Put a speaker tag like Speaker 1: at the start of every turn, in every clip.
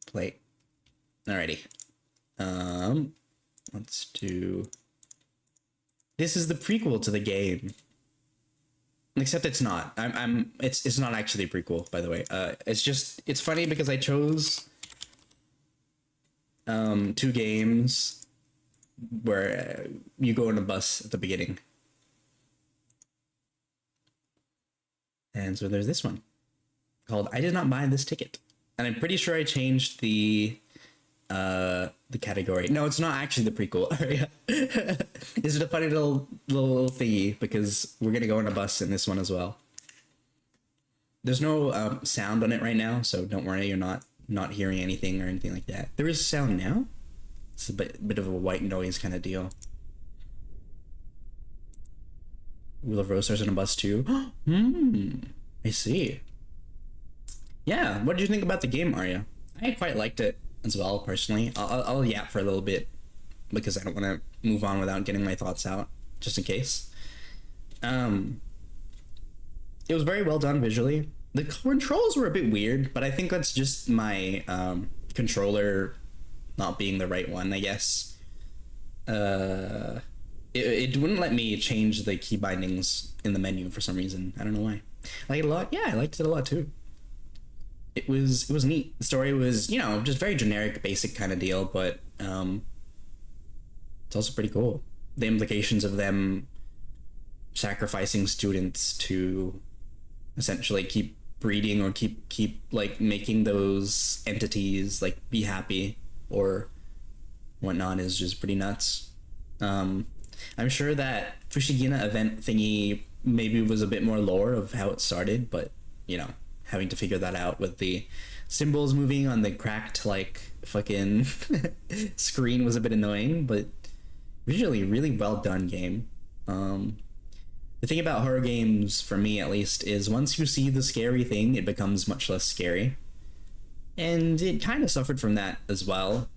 Speaker 1: Play. Alrighty. Let's do. This is the prequel to the game. Except it's not. It's not actually a prequel, by the way. It's funny because I chose two games where you go on a bus at the beginning. And so there's this one called I Did Not Buy This Ticket. And I'm pretty sure I changed the category. No, it's not actually the prequel. This is a funny little thingy because we're gonna go on a bus in this one as well. There's no sound on it right now, so don't worry, you're not hearing anything or anything like that. There is sound now. It's a bit of a white noise kind of deal. Wheel of Rose on a bus too. I see. Yeah, what did you think about the game, Arya? I quite liked it as well, personally. I'll yap for a little bit because I don't want to move on without getting my thoughts out, just in case. It was very well done visually. The controls were a bit weird, but I think that's just my controller not being the right one, I guess. It wouldn't let me change the key bindings in the menu for some reason. I don't know why. I liked it a lot. Yeah, I liked it a lot too. It was neat. The story was, you know, just very generic, basic kind of deal, but it's also pretty cool. The implications of them sacrificing students to essentially keep breeding or keep like making those entities like be happy or whatnot is just pretty nuts. I'm sure that Fushigina event thingy maybe was a bit more lore of how it started, but you know, having to figure that out with the symbols moving on the cracked like fucking screen was a bit annoying, but visually really well done game. The thing about horror games, for me at least, is once you see the scary thing, it becomes much less scary. And it kind of suffered from that as well.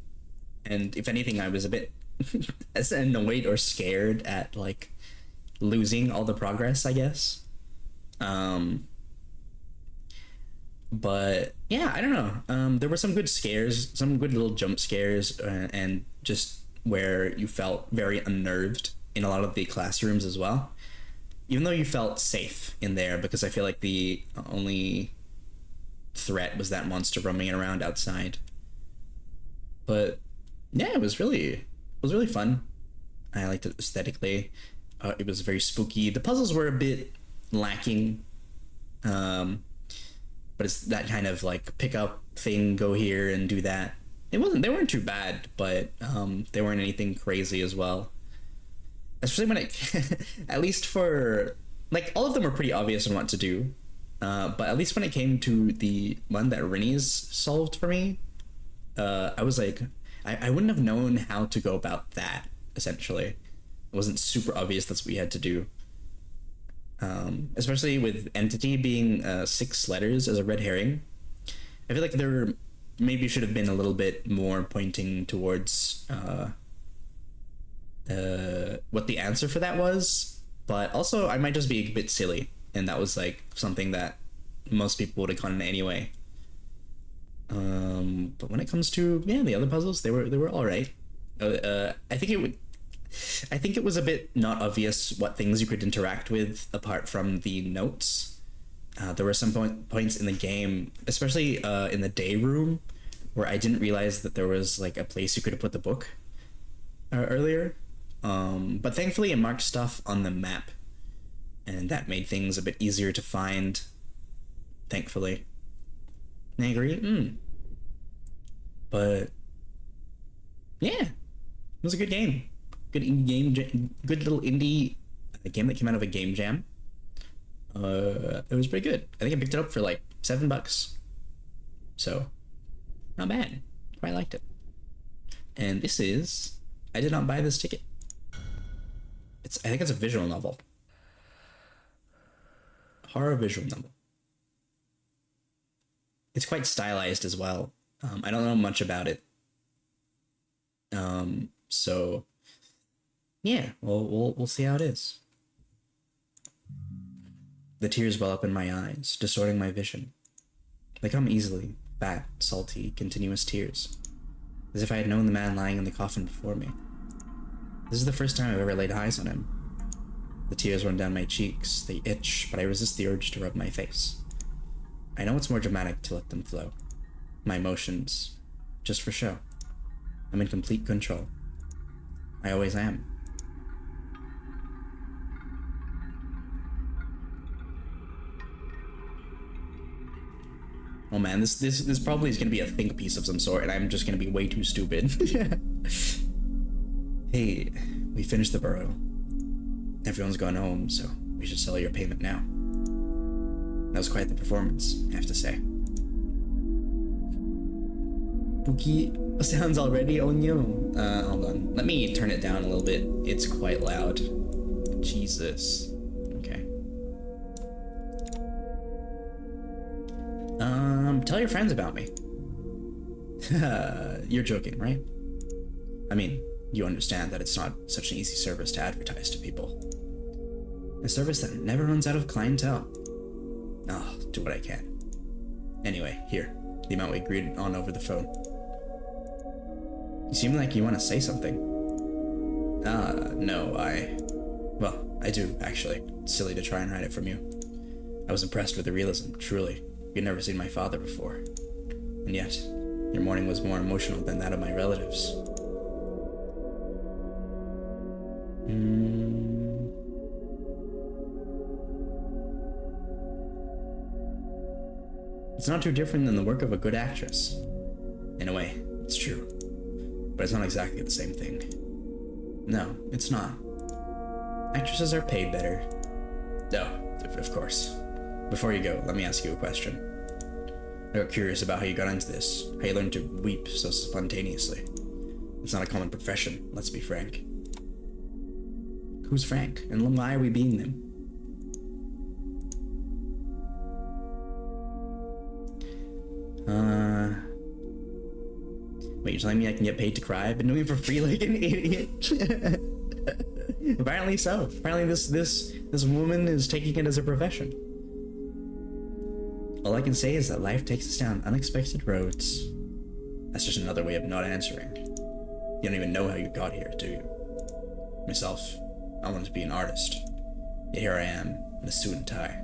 Speaker 1: And if anything, I was a bit annoyed or scared at like losing all the progress, I guess. But yeah, I don't know. There were some good scares, some good little jump scares, and just where you felt very unnerved in a lot of the classrooms as well. Even though you felt safe in there, because I feel like the only threat was that monster roaming around outside. But yeah, it was really fun. I liked it aesthetically. It was very spooky. The puzzles were a bit lacking, but it's that kind of like pick up thing, go here and do that. They weren't too bad, but they weren't anything crazy as well. Especially when it, at least for like all of them were pretty obvious on what to do, but at least when it came to the one that Rinny's solved for me, I was like, I wouldn't have known how to go about that. Essentially, it wasn't super obvious that's what you had to do. Especially with entity being 6 letters as a red herring, I feel like there maybe should have been a little bit more pointing towards what the answer for that was, but also I might just be a bit silly, and that was like something that most people would have gotten anyway. But when it comes to the other puzzles, they were all right. I think it was a bit not obvious what things you could interact with apart from the notes. There were some points in the game, especially in the day room, where I didn't realize that there was like a place you could have put the book earlier. But thankfully it marked stuff on the map, and that made things a bit easier to find, thankfully. I agree. But yeah, it was a good game. Good little indie game that came out of a game jam. It was pretty good. I think I picked it up for like $7, so not bad. Quite liked it. And this is I Did Not Buy This Ticket. I think it's a visual novel. Horror visual novel. It's quite stylized as well. I don't know much about it. So yeah, we'll see how it is. The tears well up in my eyes, distorting my vision. They come easily, fat, salty, continuous tears, as if I had known the man lying in the coffin before me. This is the first time I've ever laid eyes on him. The tears run down my cheeks, they itch, but I resist the urge to rub my face. I know it's more dramatic to let them flow. My emotions, just for show. I'm in complete control. I always am. Oh man, this probably is gonna be a think piece of some sort, and I'm just gonna be way too stupid. Hey, we finished the burrow. Everyone's gone home, so we should settle your payment now. That was quite the performance, I have to say. Spooky sounds already on you. Hold on. Let me turn it down a little bit. It's quite loud. Jesus. Okay. Tell your friends about me. You're joking, right? I mean, you understand that it's not such an easy service to advertise to people. A service that never runs out of clientele. I'll do what I can. Anyway, here, the amount we agreed on over the phone. You seem like you want to say something. No, well, I do, actually. It's silly to try and hide it from you. I was impressed with the realism, truly. You'd never seen my father before. And yet, your mourning was more emotional than that of my relatives. It's not too different than the work of a good actress. In a way, it's true. But it's not exactly the same thing. No, it's not. Actresses are paid better. Oh, of course. Before you go, let me ask you a question. I got curious about how you got into this, how you learned to weep so spontaneously. It's not a common profession, let's be frank. Who's Frank, and why are we being them? Wait, you're telling me I can get paid to cry? I've been doing it for free like an idiot. Apparently so. Apparently this woman is taking it as a profession. All I can say is that life takes us down unexpected roads. That's just another way of not answering. You don't even know how you got here, do you? Myself, I wanted to be an artist. Yet here I am, in a suit and tie,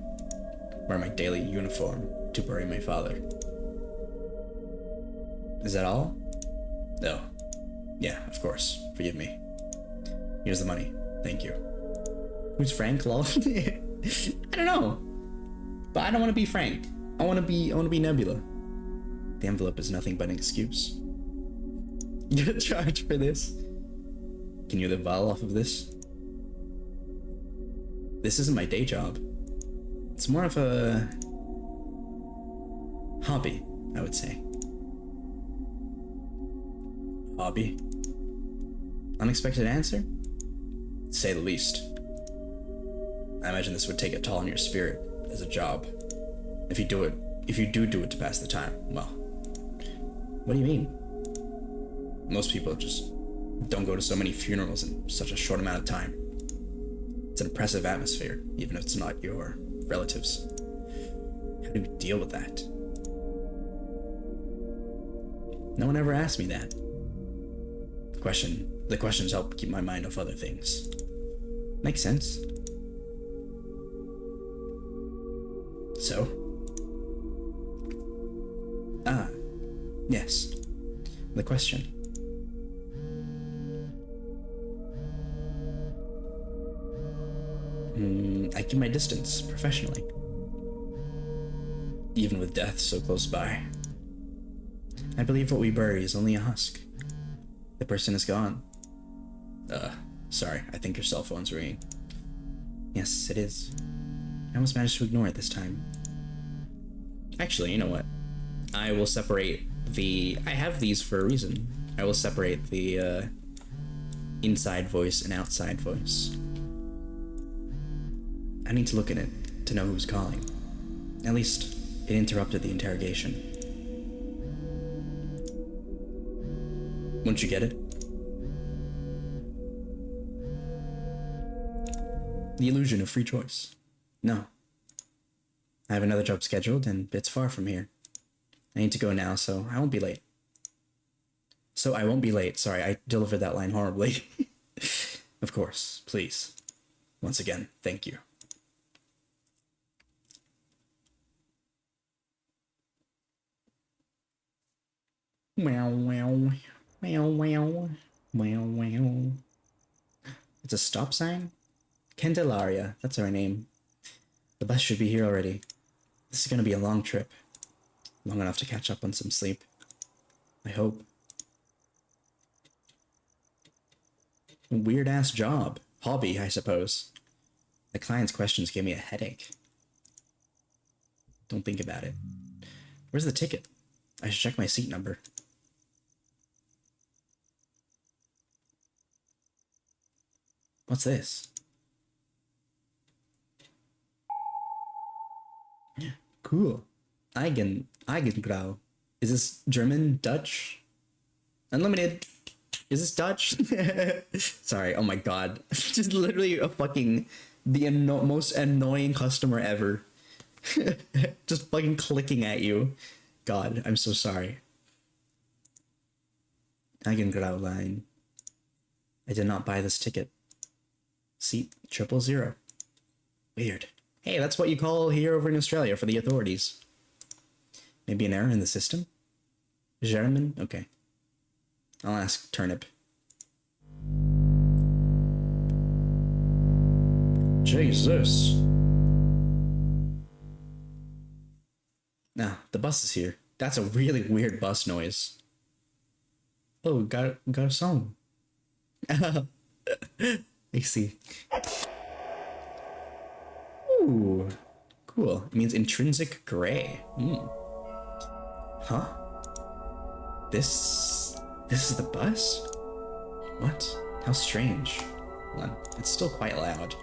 Speaker 1: wearing my daily uniform to bury my father. Is that all? No. Yeah, of course. Forgive me. Here's the money. Thank you. Who's Frank, lol? I don't know. But I don't want to be Frank. I want to be Nebula. The envelope is nothing but an excuse. You gotta charge for this. Can you live well off of this? This isn't my day job. It's more of a hobby, I would say. Hobby? Unexpected answer? To say the least. I imagine this would take a toll on your spirit as a job. If you do it to pass the time, well, what do you mean? Most people just don't go to so many funerals in such a short amount of time. It's an oppressive atmosphere, even if it's not your relatives. How do you deal with that? No one ever asked me that. The questions help keep my mind off other things. Makes sense. So? Yes. The question. I keep my distance, professionally. Even with death so close by. I believe what we bury is only a husk. The person is gone. Sorry, I think your cell phone's ringing. Yes, it is. I almost managed to ignore it this time. Actually, you know what? I will separate I have these for a reason. I will separate the, inside voice and outside voice. I need to look at it to know who's calling. At least, it interrupted the interrogation. Won't you get it? The illusion of free choice. No. I have another job scheduled, and it's far from here. I need to go now, so I won't be late. So I won't be late. Sorry, I delivered that line horribly. Of course, please. Once again, thank you. Meow, meow, meow, meow, meow, meow. It's a stop sign? Candelaria, that's our name. The bus should be here already. This is gonna be a long trip. Long enough to catch up on some sleep. I hope. Weird ass job. Hobby, I suppose. The client's questions gave me a headache. Don't think about it. Where's the ticket? I should check my seat number. What's this? Cool. Eigengrau. Is this German? Dutch? Unlimited. Is this Dutch? Sorry, oh my god. Just literally a fucking... the most annoying customer ever. Just fucking clicking at you. God, I'm so sorry. Eigengrau line. I did not buy this ticket. Seat 000. Weird. Hey, that's what you call here over in Australia for the authorities. Maybe an error in the system? German? Okay. I'll ask Turnip. Jesus. Nah, the bus is here. That's a really weird bus noise. Oh, garçon. I see. Ooh, cool. It means intrinsic gray. Huh? This is the bus? What? How strange. Hold on. It's still quite loud.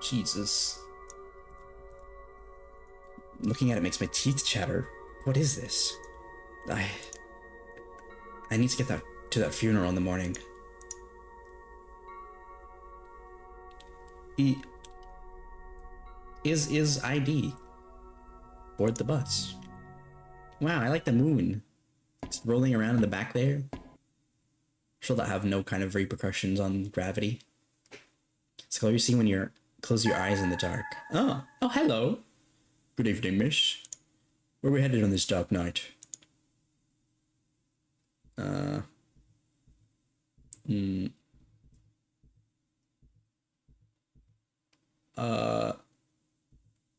Speaker 1: Jesus. Looking at it makes my teeth chatter. What is this? I need to get to that funeral in the morning. Is ID. Board the bus. Wow, I like the moon. It's rolling around in the back there. She'll not have no kind of repercussions on gravity. It's the color you see when you close your eyes in the dark. Oh, hello. Good evening, miss. Where are we headed on this dark night?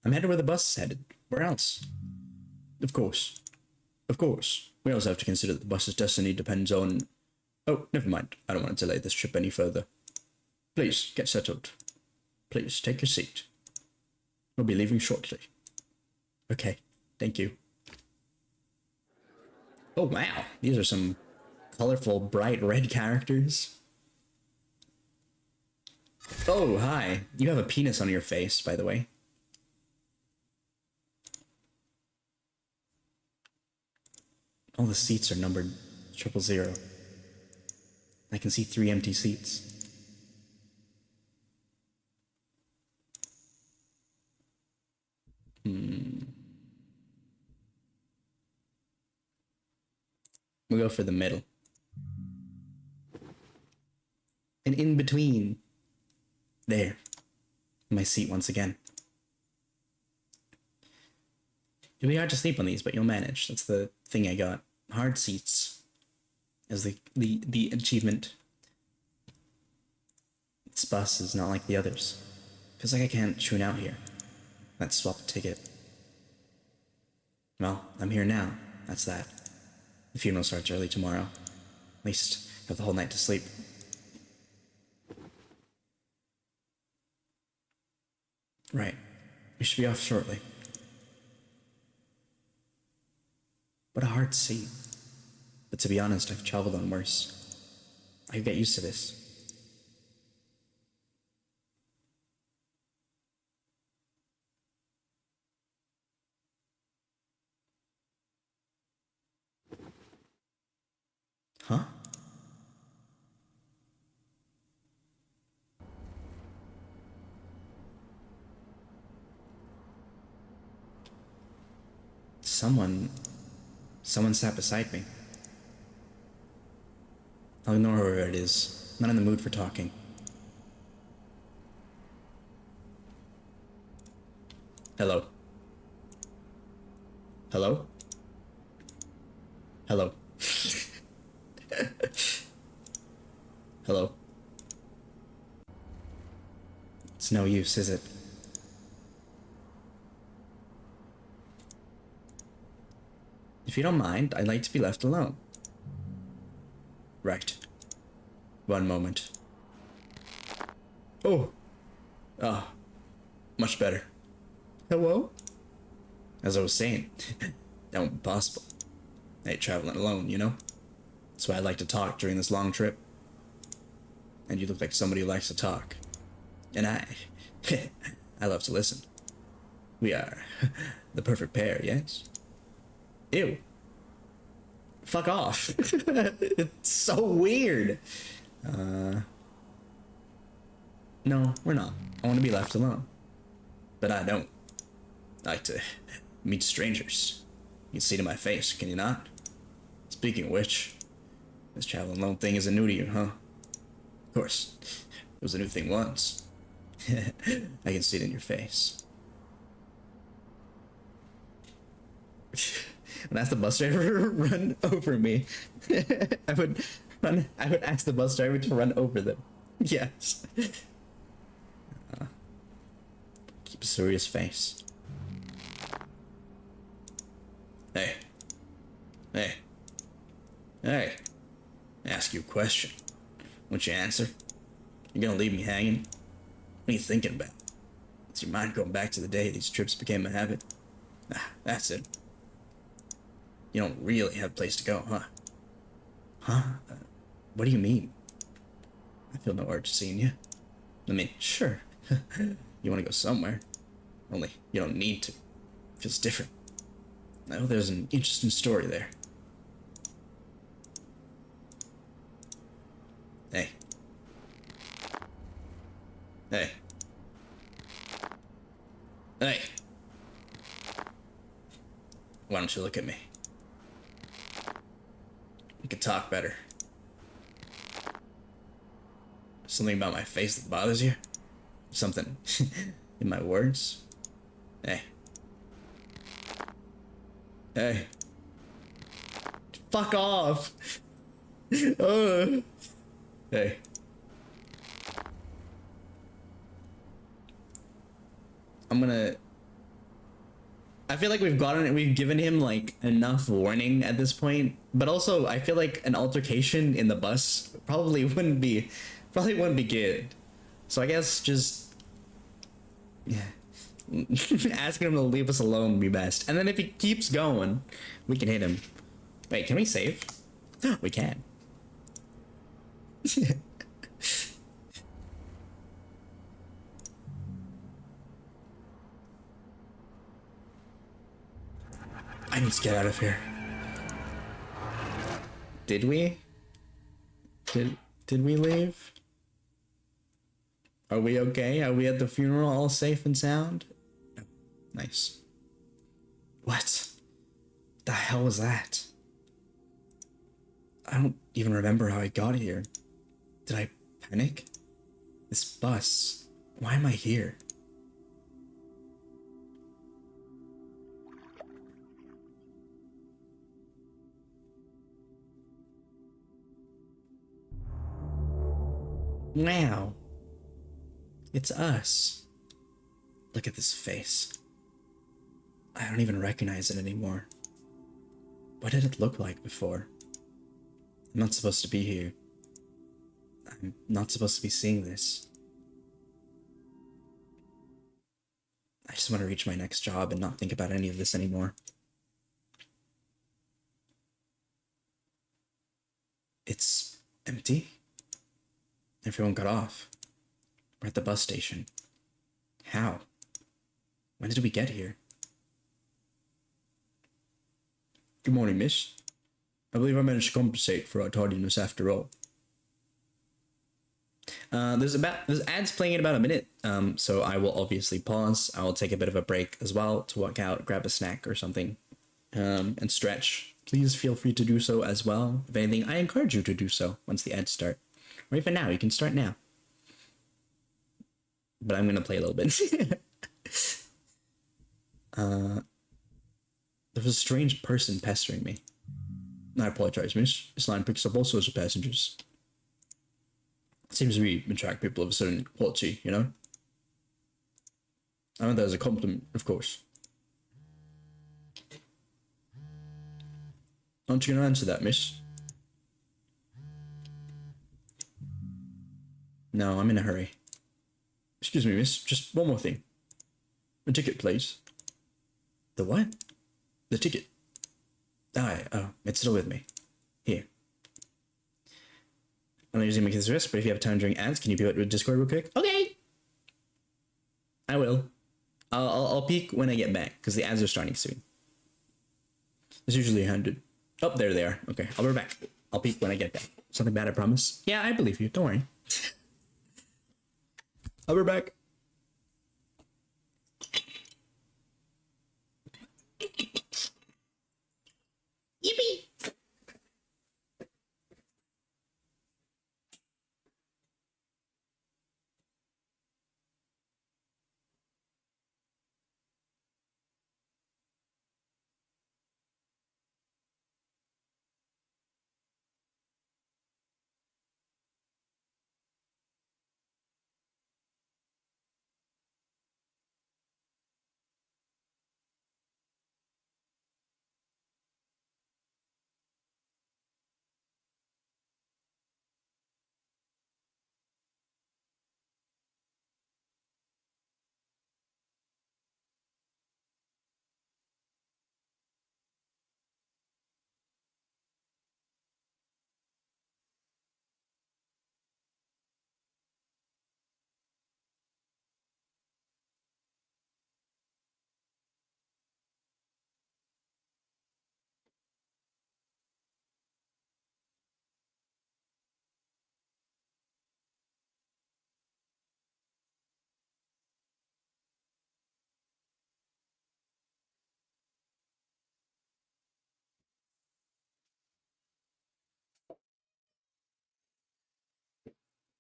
Speaker 1: I'm headed where the bus is headed. Where else? Of course. Of course. We also have to consider that the bus's destiny depends on... Oh, never mind. I don't want to delay this trip any further. Please, get settled. Please, take your seat. We'll be leaving shortly. Okay, thank you. Oh, wow. These are some colorful, bright red characters. Oh, hi. You have a penis on your face, by the way. All the seats are numbered 000. I can see 3 empty seats. We'll go for the middle. And in between. There. My seat once again. It'll be hard to sleep on these, but you'll manage. That's the thing I got. Hard seats. As the achievement. This bus is not like the others. Feels like I can't tune out here. Let's swap the ticket. Well, I'm here now. That's that. The funeral starts early tomorrow. At least have the whole night to sleep. Right. We should be off shortly. What a hard seat. But to be honest, I've traveled on worse. I could get used to this. Huh? Someone Someone sat beside me. I'll ignore whoever it is. I'm not in the mood for talking. Hello. Hello? Hello. Hello. It's no use, is it? If you don't mind, I'd like to be left alone. Right. One moment. Oh. Ah. Much better. Hello? As I was saying, that won't be possible. I hate traveling alone, you know? That's why I like to talk during this long trip. And you look like somebody who likes to talk. And I love to listen. We are the perfect pair, yes? Ew. Fuck off. It's so weird. No, we're not. I want to be left alone. But I don't. I like to meet strangers. You can see to my face, can you not? Speaking of which, this traveling alone thing isn't new to you, huh? Of course. It was a new thing once. I can see it in your face. When I asked the bus driver to run over me, I would ask the bus driver to run over them. Yes. Keep a serious face. Hey. Hey. Hey. I ask you a question. Won't you answer? You're gonna leave me hanging? What are you thinking about? Is your mind going back to the day these trips became a habit? Ah, that's it. You don't really have a place to go, huh? Huh? What do you mean? I feel no urge seeing you. I mean, sure. You want to go somewhere. Only, you don't need to. It feels different. I know there's an interesting story there. Hey. Hey. Hey. Why don't you look at me? We could talk better. Something about my face that bothers you? Something in my words? Hey. Hey. Fuck off! Hey. I feel like we've given him like enough warning at this point, but also I feel like an altercation in the bus probably wouldn't be good. So I guess just asking him to leave us alone would be best. And then if he keeps going, we can hit him. Wait, can we save? We can. I need to get out of here. Did we? Did we leave? Are we okay? Are we at the funeral all safe and sound? Nice. What? The hell was that? I don't even remember how I got here. Did I panic? This bus. Why am I here? Wow. It's us. Look at this face. I don't even recognize it anymore. What did it look like before? I'm not supposed to be here. I'm not supposed to be seeing this. I just want to reach my next job and not think about any of this anymore. It's empty. Everyone got off. We're at the bus station. How? When did we get here? Good morning, miss. I believe I managed to compensate for our tardiness after all. There's ads playing in about a minute, so I will obviously pause. I will take a bit of a break as well to walk out, grab a snack or something, and stretch. please feel free to do so as well. If anything, I encourage you to do so once the ads start. Or even now, you can start now. But I'm gonna play a little bit. There was a strange person pestering me. I apologize, miss. This line picks up all sorts of passengers. Seems we attract people of a certain quality, you know? I meant that as a compliment, of course. Aren't you gonna answer that, miss? No, I'm in a hurry. Excuse me, miss. Just one more thing. A ticket, please. The what? The ticket. Oh, it's still with me. Here. I'm not usually making this risk, but if you have time during ads, can you peek with Discord real quick? Okay. I will. I'll peek when I get back, because the ads are starting soon. It's usually 100. Oh, there they are. Okay, I'll be back. I'll peek when I get back. Something bad, I promise. Yeah, I believe you. Don't worry. I'll be back. Yippee!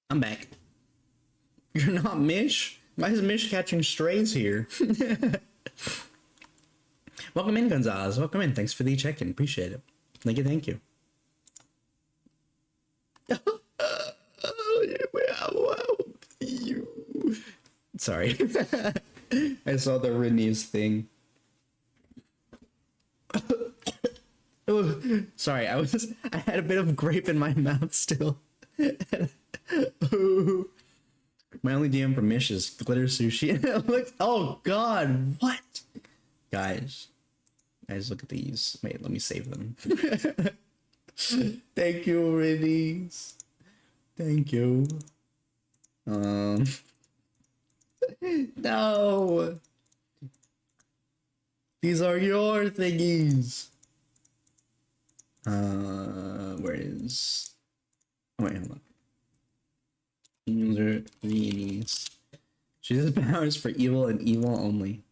Speaker 1: I'm back. You're not Mish? Why is Mish catching strays here? Welcome in, Gonzalez. Welcome in. Thanks for the check-in. Appreciate it. Thank you, thank you. Sorry. I saw the Rennie's thing. Sorry, I had a bit of grape in my mouth still. My only DM from Mish is glitter sushi. Oh god, what? Guys, look at these. Wait, let me save them. Thank you, Rennies. Thank you. No. These are your thingies. Where is? Oh, wait, hold on. User Rennies. She has powers for evil and evil only.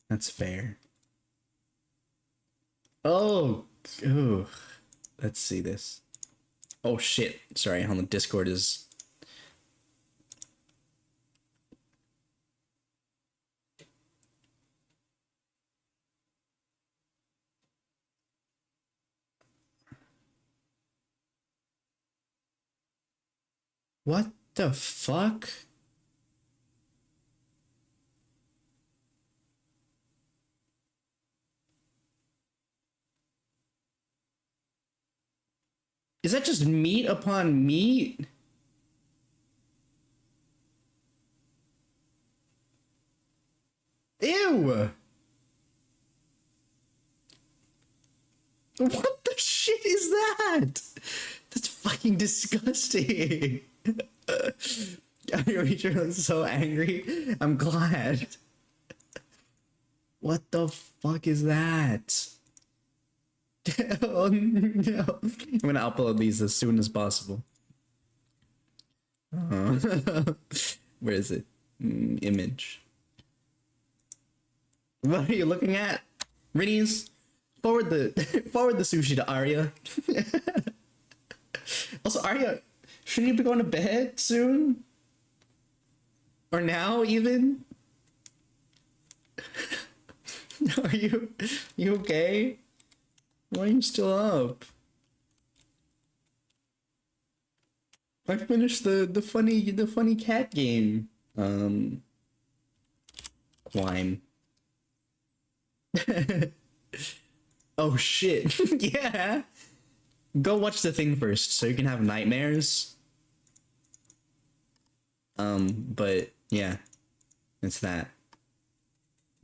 Speaker 1: That's fair. Oh, ugh. Let's see this. Oh shit! Sorry, on the Discord is. What the fuck? Is that just meat upon meat? Ew! What the shit is that? That's fucking disgusting. You're so angry. I'm glad. What the fuck is that? Oh no. I'm gonna upload these as soon as possible. Where is it? Image. What are you looking at? Rennies? Forward the forward the sushi to Arya. Also, Arya, shouldn't you be going to bed soon? Or now even? Are you okay? Why are you still up? I finished the funny cat game. Quine. Oh shit. Yeah. Go watch the thing first so you can have nightmares. But yeah. It's that.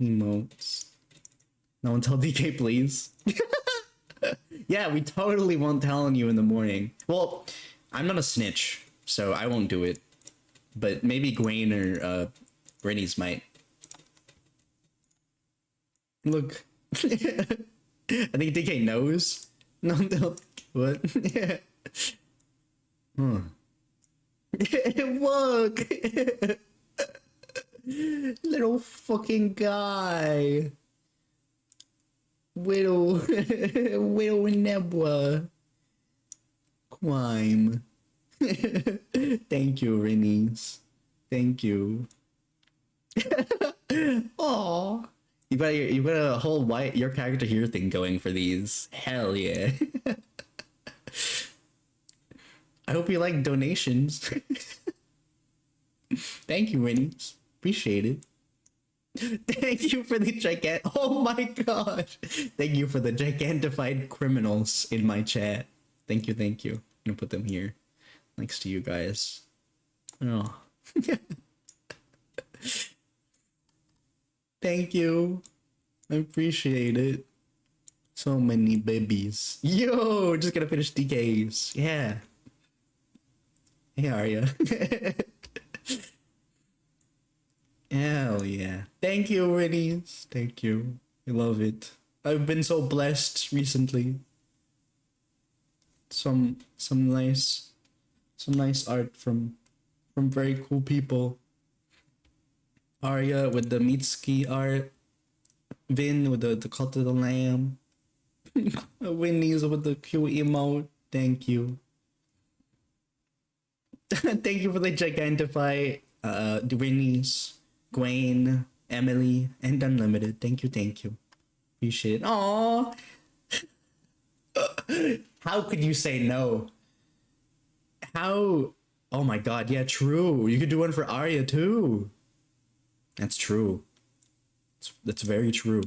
Speaker 1: Emotes. No one tell DK please. Yeah, we totally won't tell on you in the morning. Well, I'm not a snitch, so I won't do it. But maybe Gwaine or Brinny's might. Look. I think DK knows. No, no. What? Yeah. Huh. Look! Little fucking guy. Widow. Widow Nebula. Quime. Thank you, Rennies. Thank you. Aw. You got a whole white your character here thing going for these. Hell yeah. I hope you like donations. Thank you, Rennies. Appreciate it. Thank you for the oh my gosh. Thank you for the gigantified criminals in my chat. Thank you, thank you. I'm gonna put them here next to you guys. Oh. Thank you. I appreciate it. So many babies. Yo, just gonna finish DKs. Yeah. Hey, Arya. Hell yeah. Thank you, Rennies. Thank you. I love it. I've been so blessed recently. Some nice art from very cool people. Arya with the Mitsuki art. Vin with the Cult of the Lamb. Winnie's with the cute emote. Thank you. Thank you for the Gigantify, Winnie's, Gwaine, Emily, and Unlimited. Thank you, thank you. Appreciate it. Aww. How could you say no? How? Oh my god, yeah, true. You could do one for Arya too. That's true. That's very true.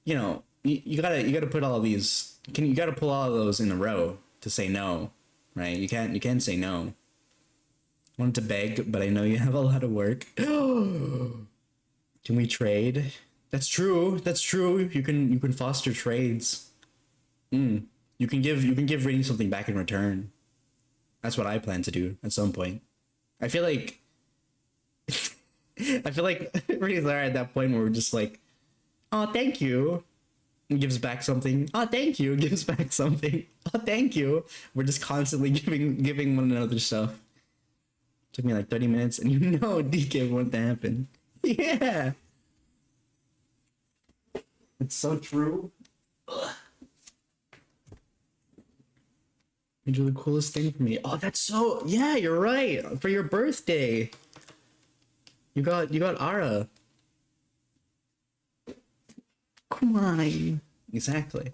Speaker 1: You know, you gotta put all of these. You gotta pull all of those in a row to say no, right? You can't say no. I wanted to beg, but I know you have a lot of work. Can we trade? That's true. That's true. You can foster trades. You can give Rainy something back in return. That's what I plan to do at some point. I feel like Rainey's are at that point where we're just like, oh, thank you. And gives back something. Oh, thank you. Gives back something. Oh, thank you. We're just constantly giving one another stuff. Took me like 30 minutes, and you know DK won't happen. Yeah. It's so true. Ugh. You do the coolest thing for me. Oh, that's so... Yeah, you're right. For your birthday. You got Ara. Come on. Exactly.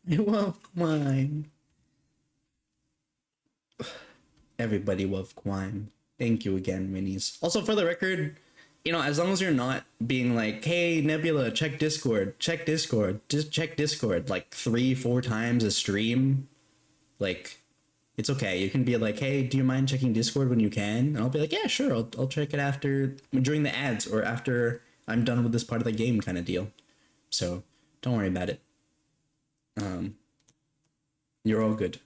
Speaker 1: I love Quine. Everybody love Quine. Thank you again, Minis. Also, for the record, you know, as long as you're not being like, hey, Nebula, check Discord, just check Discord like 3-4 times a stream. Like, it's okay. You can be like, hey, do you mind checking Discord when you can? And I'll be like, yeah, sure. I'll check it after, during the ads or after I'm done with this part of the game kind of deal. So don't worry about it. You're all good.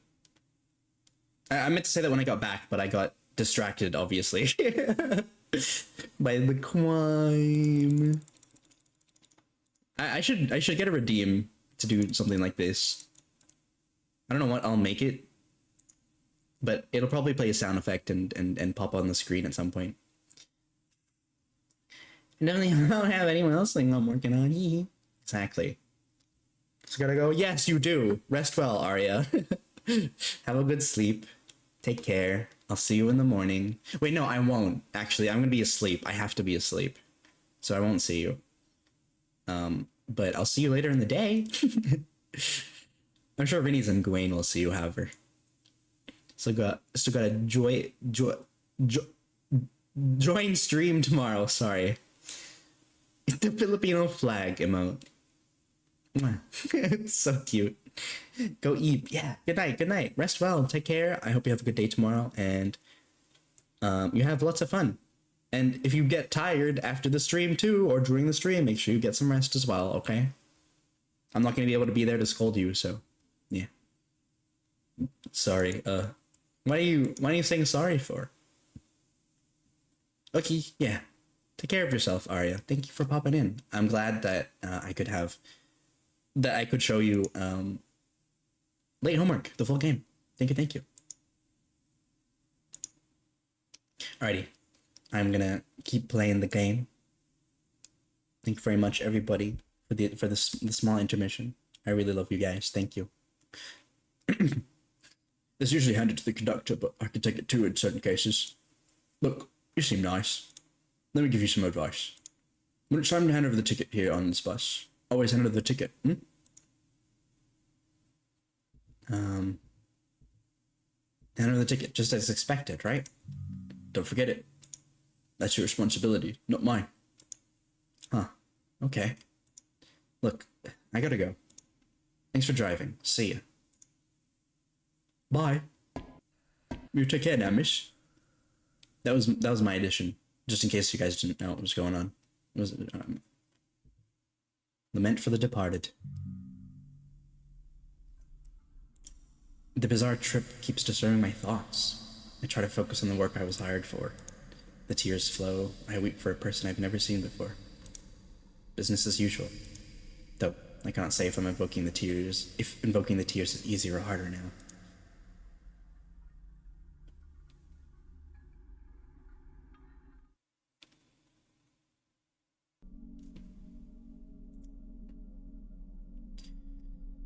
Speaker 1: I meant to say that when I got back, but I got distracted, obviously, by the climb. I should get a redeem to do something like this. I don't know what I'll make it, but it'll probably play a sound effect and pop on the screen at some point. Definitely don't have anyone else thing I'm working on. Exactly. Just gotta go. Yes, you do. Rest well, Arya. Have a good sleep. Take care. I'll see you in the morning. Wait, no, I won't. Actually, I'm gonna be asleep. I have to be asleep, so I won't see you. But I'll see you later in the day. I'm sure Vinny's and Gwen will see you, however. Still got a join stream tomorrow. Sorry. The Filipino flag emote. It's so cute. Go eat. Yeah. Good night. Good night. Rest well. Take care. I hope you have a good day tomorrow, and you have lots of fun. And if you get tired after the stream too, or during the stream, make sure you get some rest as well. Okay. I'm not gonna be able to be there to scold you, so yeah. Sorry. What are you saying sorry for? Okay. Yeah. Take care of yourself, Arya. Thank you for popping in. I'm glad that I could show you late homework, the full game. Thank you, thank you. Alrighty, I'm gonna keep playing the game. Thank you very much, everybody, for the small intermission. I really love you guys. Thank you. It's usually handed to the conductor, but I can take it too in certain cases. Look, you seem nice. Let me give you some advice. When it's time to hand over the ticket here on this bus, always hand over the ticket. Hand over the ticket, just as expected, right? Don't forget it. That's your responsibility, not mine. Huh. Okay. Look, I gotta go. Thanks for driving. See ya. Bye. You take care now, miss. That was my addition, just in case you guys didn't know what was going on. It was Lament for the Departed. The bizarre trip keeps disturbing my thoughts. I try to focus on the work I was hired for. The tears flow. I weep for a person I've never seen before. Business as usual. Though I cannot say if invoking the tears is easier or harder now.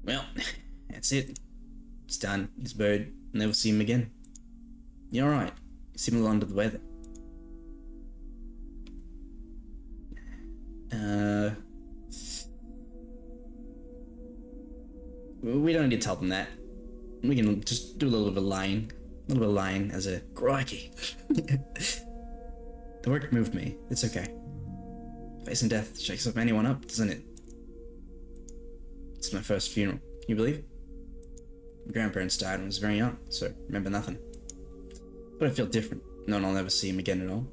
Speaker 1: Well, that's it. It's done. He's buried. Never see him again. You alright? You seem a little under the weather. We don't need to tell them that. We can just do a little bit of lying. A little bit of lying as a crikey. The work moved me. It's okay. Facing death shakes up anyone up, doesn't it? It's my first funeral. Can you believe it? My grandparents died when I was very young, so I remember nothing. But I feel different. No one will ever see him again at all.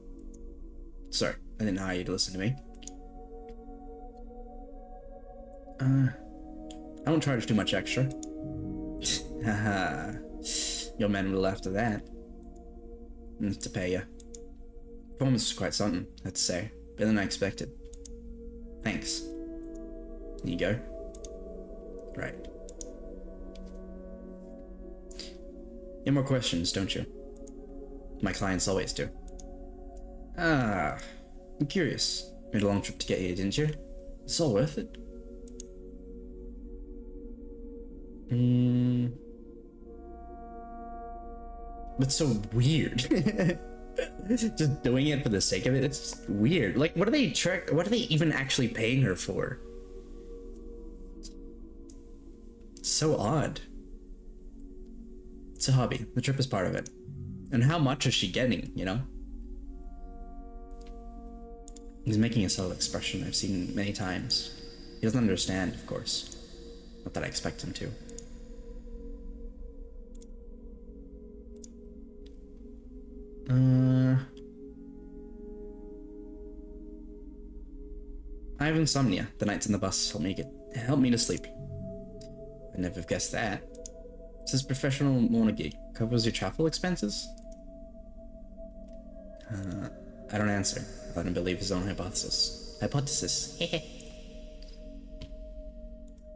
Speaker 1: Sorry, I didn't hire you to listen to me. I won't charge too much extra. Haha. Your man will after that. To pay you. Performance was quite something, I have to say. Better than I expected. Thanks. There you go. Right. You have more questions, don't you? My clients always do. I'm curious. Made a long trip to get here, didn't you? It's all worth it. It's so weird. Just doing it for the sake of it, it's weird. Like, what are they even actually paying her for? It's so odd. It's a hobby. The trip is part of it. And how much is she getting, you know? He's making a subtle expression I've seen many times. He doesn't understand, of course. Not that I expect him to. I have insomnia. The nights in the bus help me to sleep. I never have guessed that. It says professional monogig covers your travel expenses? I don't answer. I let him believe his own hypothesis. I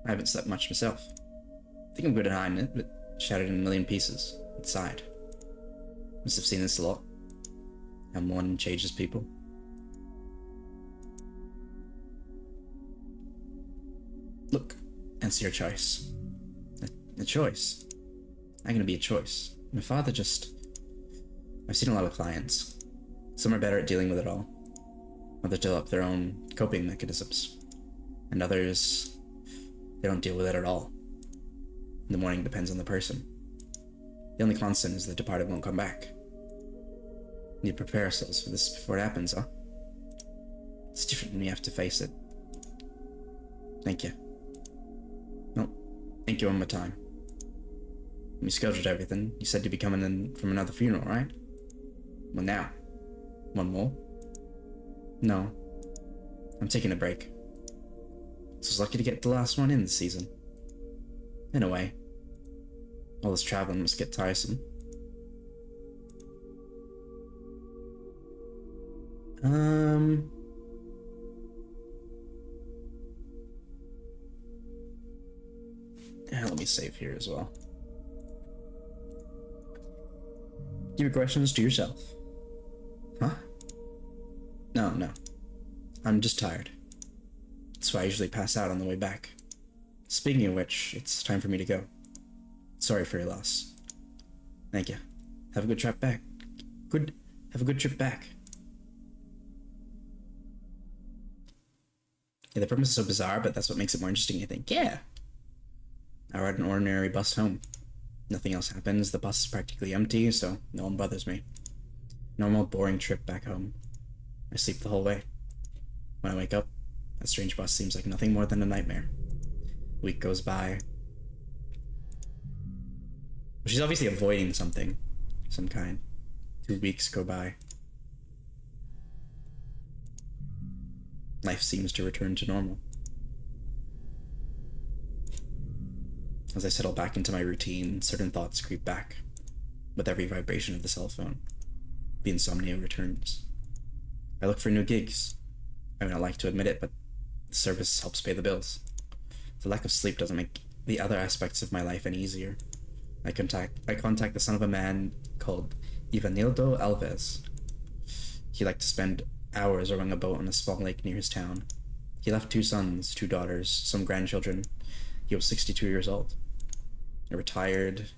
Speaker 1: haven't slept much myself. I think I'm good at hiding it, but shattered in a million pieces inside. Must have seen this a lot. How mourning changes people. Look, it's your choice. A choice? I'm gonna be a choice. My father just... I've seen a lot of clients. Some are better at dealing with it all. Others develop their own coping mechanisms. And others, they don't deal with it at all. The mourning depends on the person. The only constant is the departed won't come back. We need to prepare ourselves for this before it happens, huh? It's different when you have to face it. Thank you. No, thank you one more time. We scheduled everything. You said you'd be coming in from another funeral, right? Well, now. One more? No. I'm taking a break. So I was lucky to get the last one in this season. In a way. All this traveling must get tiresome. Yeah, let me save here as well. Keep your questions to yourself. Huh? No. I'm just tired. That's why I usually pass out on the way back. Speaking of which, it's time for me to go. Sorry for your loss. Thank you. Have a good trip back. Have a good trip back. Yeah, the premise is so bizarre, but that's what makes it more interesting, I think. Yeah. I ride an ordinary bus home. Nothing else happens. The bus is practically empty, so no one bothers me. Normal, boring trip back home. I sleep the whole way. When I wake up, that strange bus seems like nothing more than a nightmare. A week goes by. She's obviously avoiding something. Some kind. 2 weeks go by. Life seems to return to normal. As I settle back into my routine, certain thoughts creep back. With every vibration of the cell phone, the insomnia returns. I look for new gigs. I would not like to admit it, but the service helps pay the bills. The lack of sleep doesn't make the other aspects of my life any easier. I contact the son of a man called Ivanildo Alves. He liked to spend hours rowing a boat on a small lake near his town. He left 2 sons, 2 daughters, some grandchildren. He was 62 years old. A retired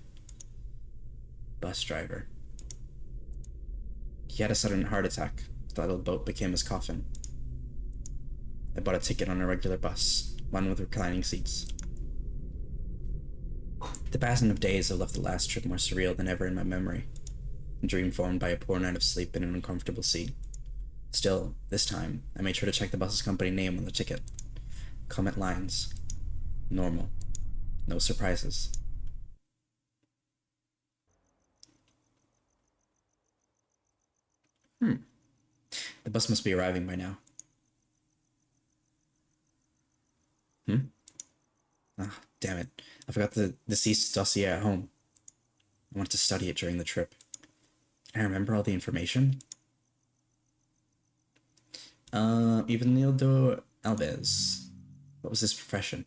Speaker 1: bus driver. He had a sudden heart attack. The little boat became his coffin. I bought a ticket on a regular bus, one with reclining seats. The passing of days have left the last trip more surreal than ever in my memory. A dream formed by a poor night of sleep in an uncomfortable seat. Still, this time, I made sure to check the bus's company name on the ticket. Comet Lines. Normal. No surprises. The bus must be arriving by now. Ah, damn it. I forgot the deceased dossier at home. I wanted to study it during the trip. Can I remember all the information? Ivanildo Alves. What was his profession?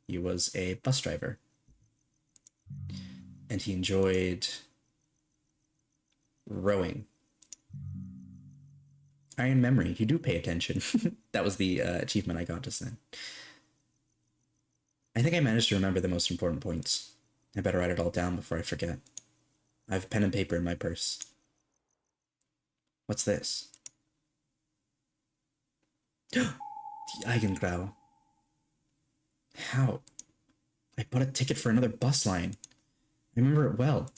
Speaker 1: He was a bus driver. And he enjoyed rowing. Iron memory. You do pay attention. That was the achievement I got just then. I think I managed to remember the most important points. I better write it all down before I forget. I have pen and paper in my purse. What's this? The Eigengrau. How? I bought a ticket for another bus line. I remember it well.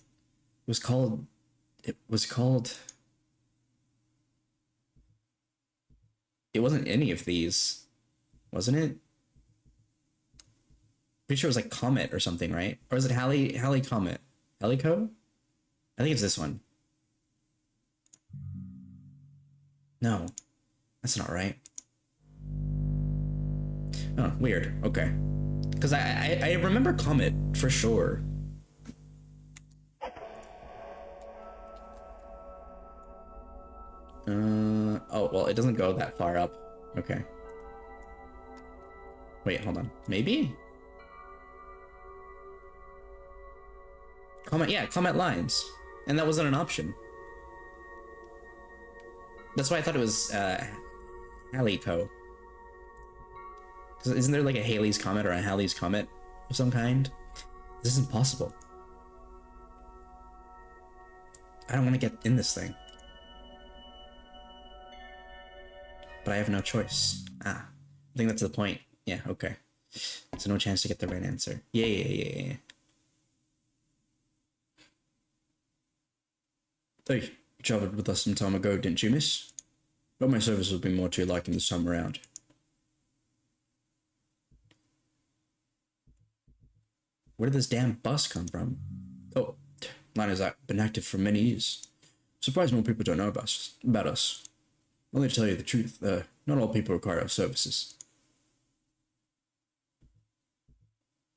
Speaker 1: It wasn't any of these, wasn't it? Pretty sure it was like Comet or something, right? Or is it Halley Comet? Helico? I think it's this one. No, that's not right. Oh, weird. Okay. Because I remember Comet for sure. Oh, well, it doesn't go that far up. Okay. Wait, hold on. Maybe? Comet Lines. And that wasn't an option. That's why I thought it was, Halico. Because Isn't there like a Halley's Comet or a Halley's Comet of some kind? This isn't possible. I don't want to get in this thing. But I have no choice. Ah, I think that's the point. Yeah, okay. So no chance to get the right answer. Yeah. Hey, you travelled with us some time ago, didn't you, miss? But my service will be more to your liking this time around. Where did this damn bus come from? Oh, line has been active for many years. Surprised more people don't know about us. Only to tell you the truth, not all people require our services.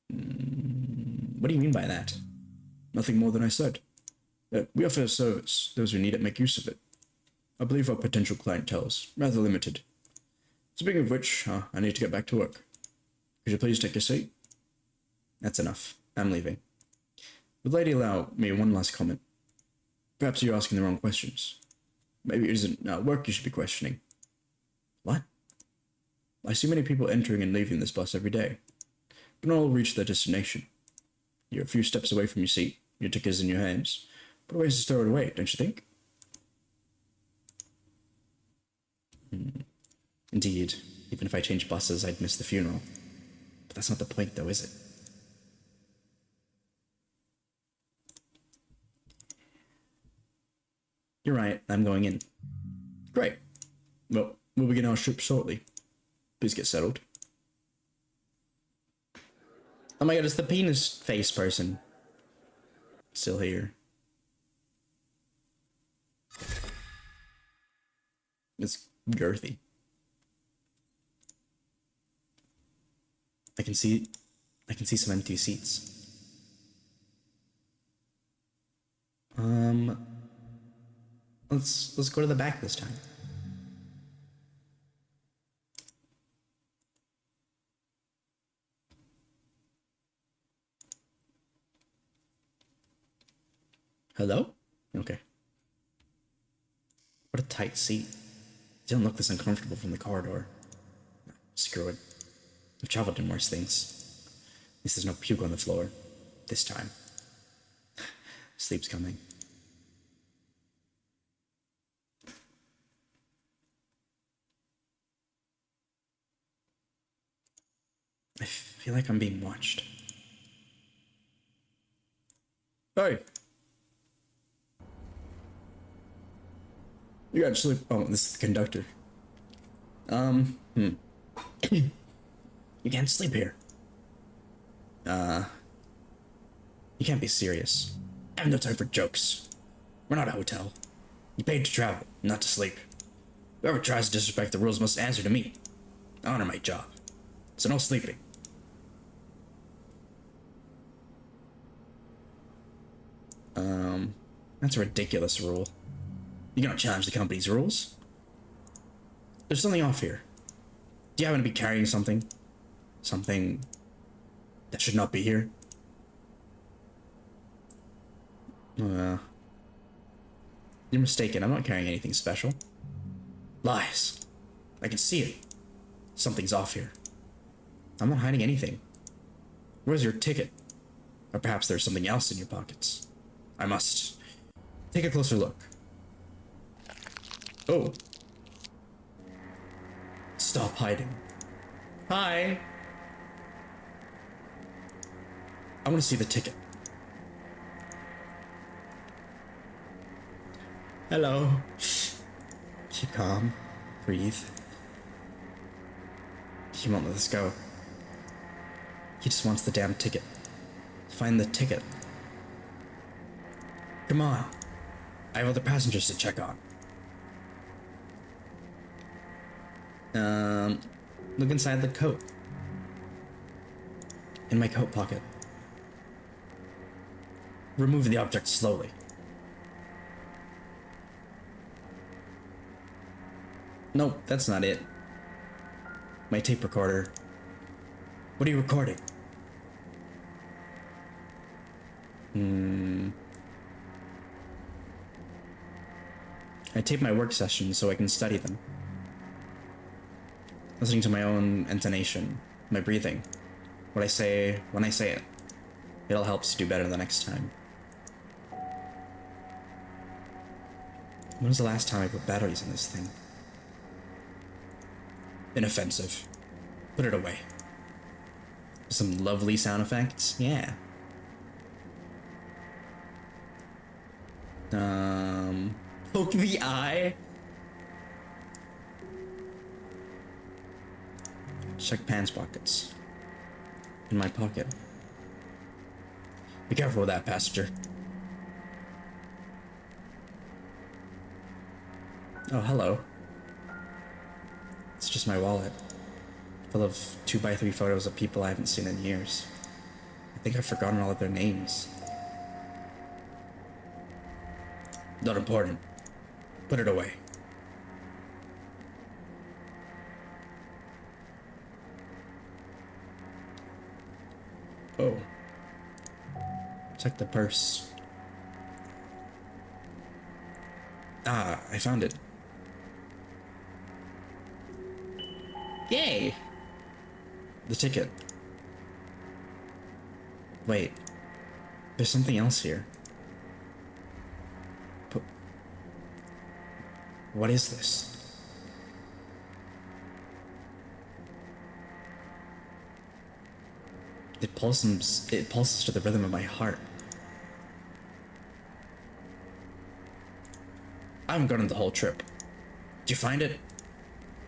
Speaker 1: What do you mean by that? Nothing more than I said. We offer a service. Those who need it make use of it. I believe our potential clientele is rather limited. Speaking of which, I need to get back to work. Could you please take your seat? That's enough. I'm leaving. Would lady allow me one last comment? Perhaps you're asking the wrong questions. Maybe it isn't work you should be questioning. What? I see many people entering and leaving this bus every day, but not all reach their destination. You're a few steps away from your seat, your ticket is in your hands, but a ways to throw it away, don't you think? Indeed, even if I changed buses, I'd miss the funeral. But that's not the point, though, is it? You're right, I'm going in. Great. Well, we'll begin our trip shortly. Please get settled. Oh my god, it's the penis face person. Still here. It's girthy. I can see some empty seats. Let's go to the back this time. Hello? Okay. What a tight seat. It didn't look this uncomfortable from the corridor. No, screw it. I've traveled in worse things. At least there's no puke on the floor. This time. Sleep's coming. I feel like I'm being watched. Hey! You gotta sleep. Oh, this is the conductor. You can't sleep here. You can't be serious. I have no time for jokes. We're not a hotel. You paid to travel, not to sleep. Whoever tries to disrespect the rules must answer to me. I honor my job. So no sleeping. That's a ridiculous rule. You cannot challenge the company's rules. There's something off here. Do you happen to be carrying something? Something that should not be here? You're mistaken. I'm not carrying anything special. Lies. I can see it. Something's off here. I'm not hiding anything. Where's your ticket? Or perhaps there's something else in your pockets. I must take a closer look. Oh. Stop hiding. Hi. I want to see the ticket. Hello. Keep calm. Breathe. He won't let us go. He just wants the damn ticket. Find the ticket. Come on. I have other passengers to check on. Look inside the coat. In my coat pocket. Remove the object slowly. Nope, that's not it. My tape recorder. What are you recording? I tape my work sessions so I can study them. Listening to my own intonation. My breathing. What I say when I say it. It'll help us do better the next time. When was the last time I put batteries in this thing? Inoffensive. Put it away. Some lovely sound effects? Yeah. Poke the eye? Check pants pockets. In my pocket. Be careful with that, passenger. Oh, hello. It's just my wallet. Full of 2x3 photos of people I haven't seen in years. I think I've forgotten all of their names. Not important. Put it away. Oh. Check the purse. Ah, I found it. Yay! The ticket. Wait. There's something else here. But what is this? It pulses to the rhythm of my heart. I haven't gotten the whole trip. Did you find it?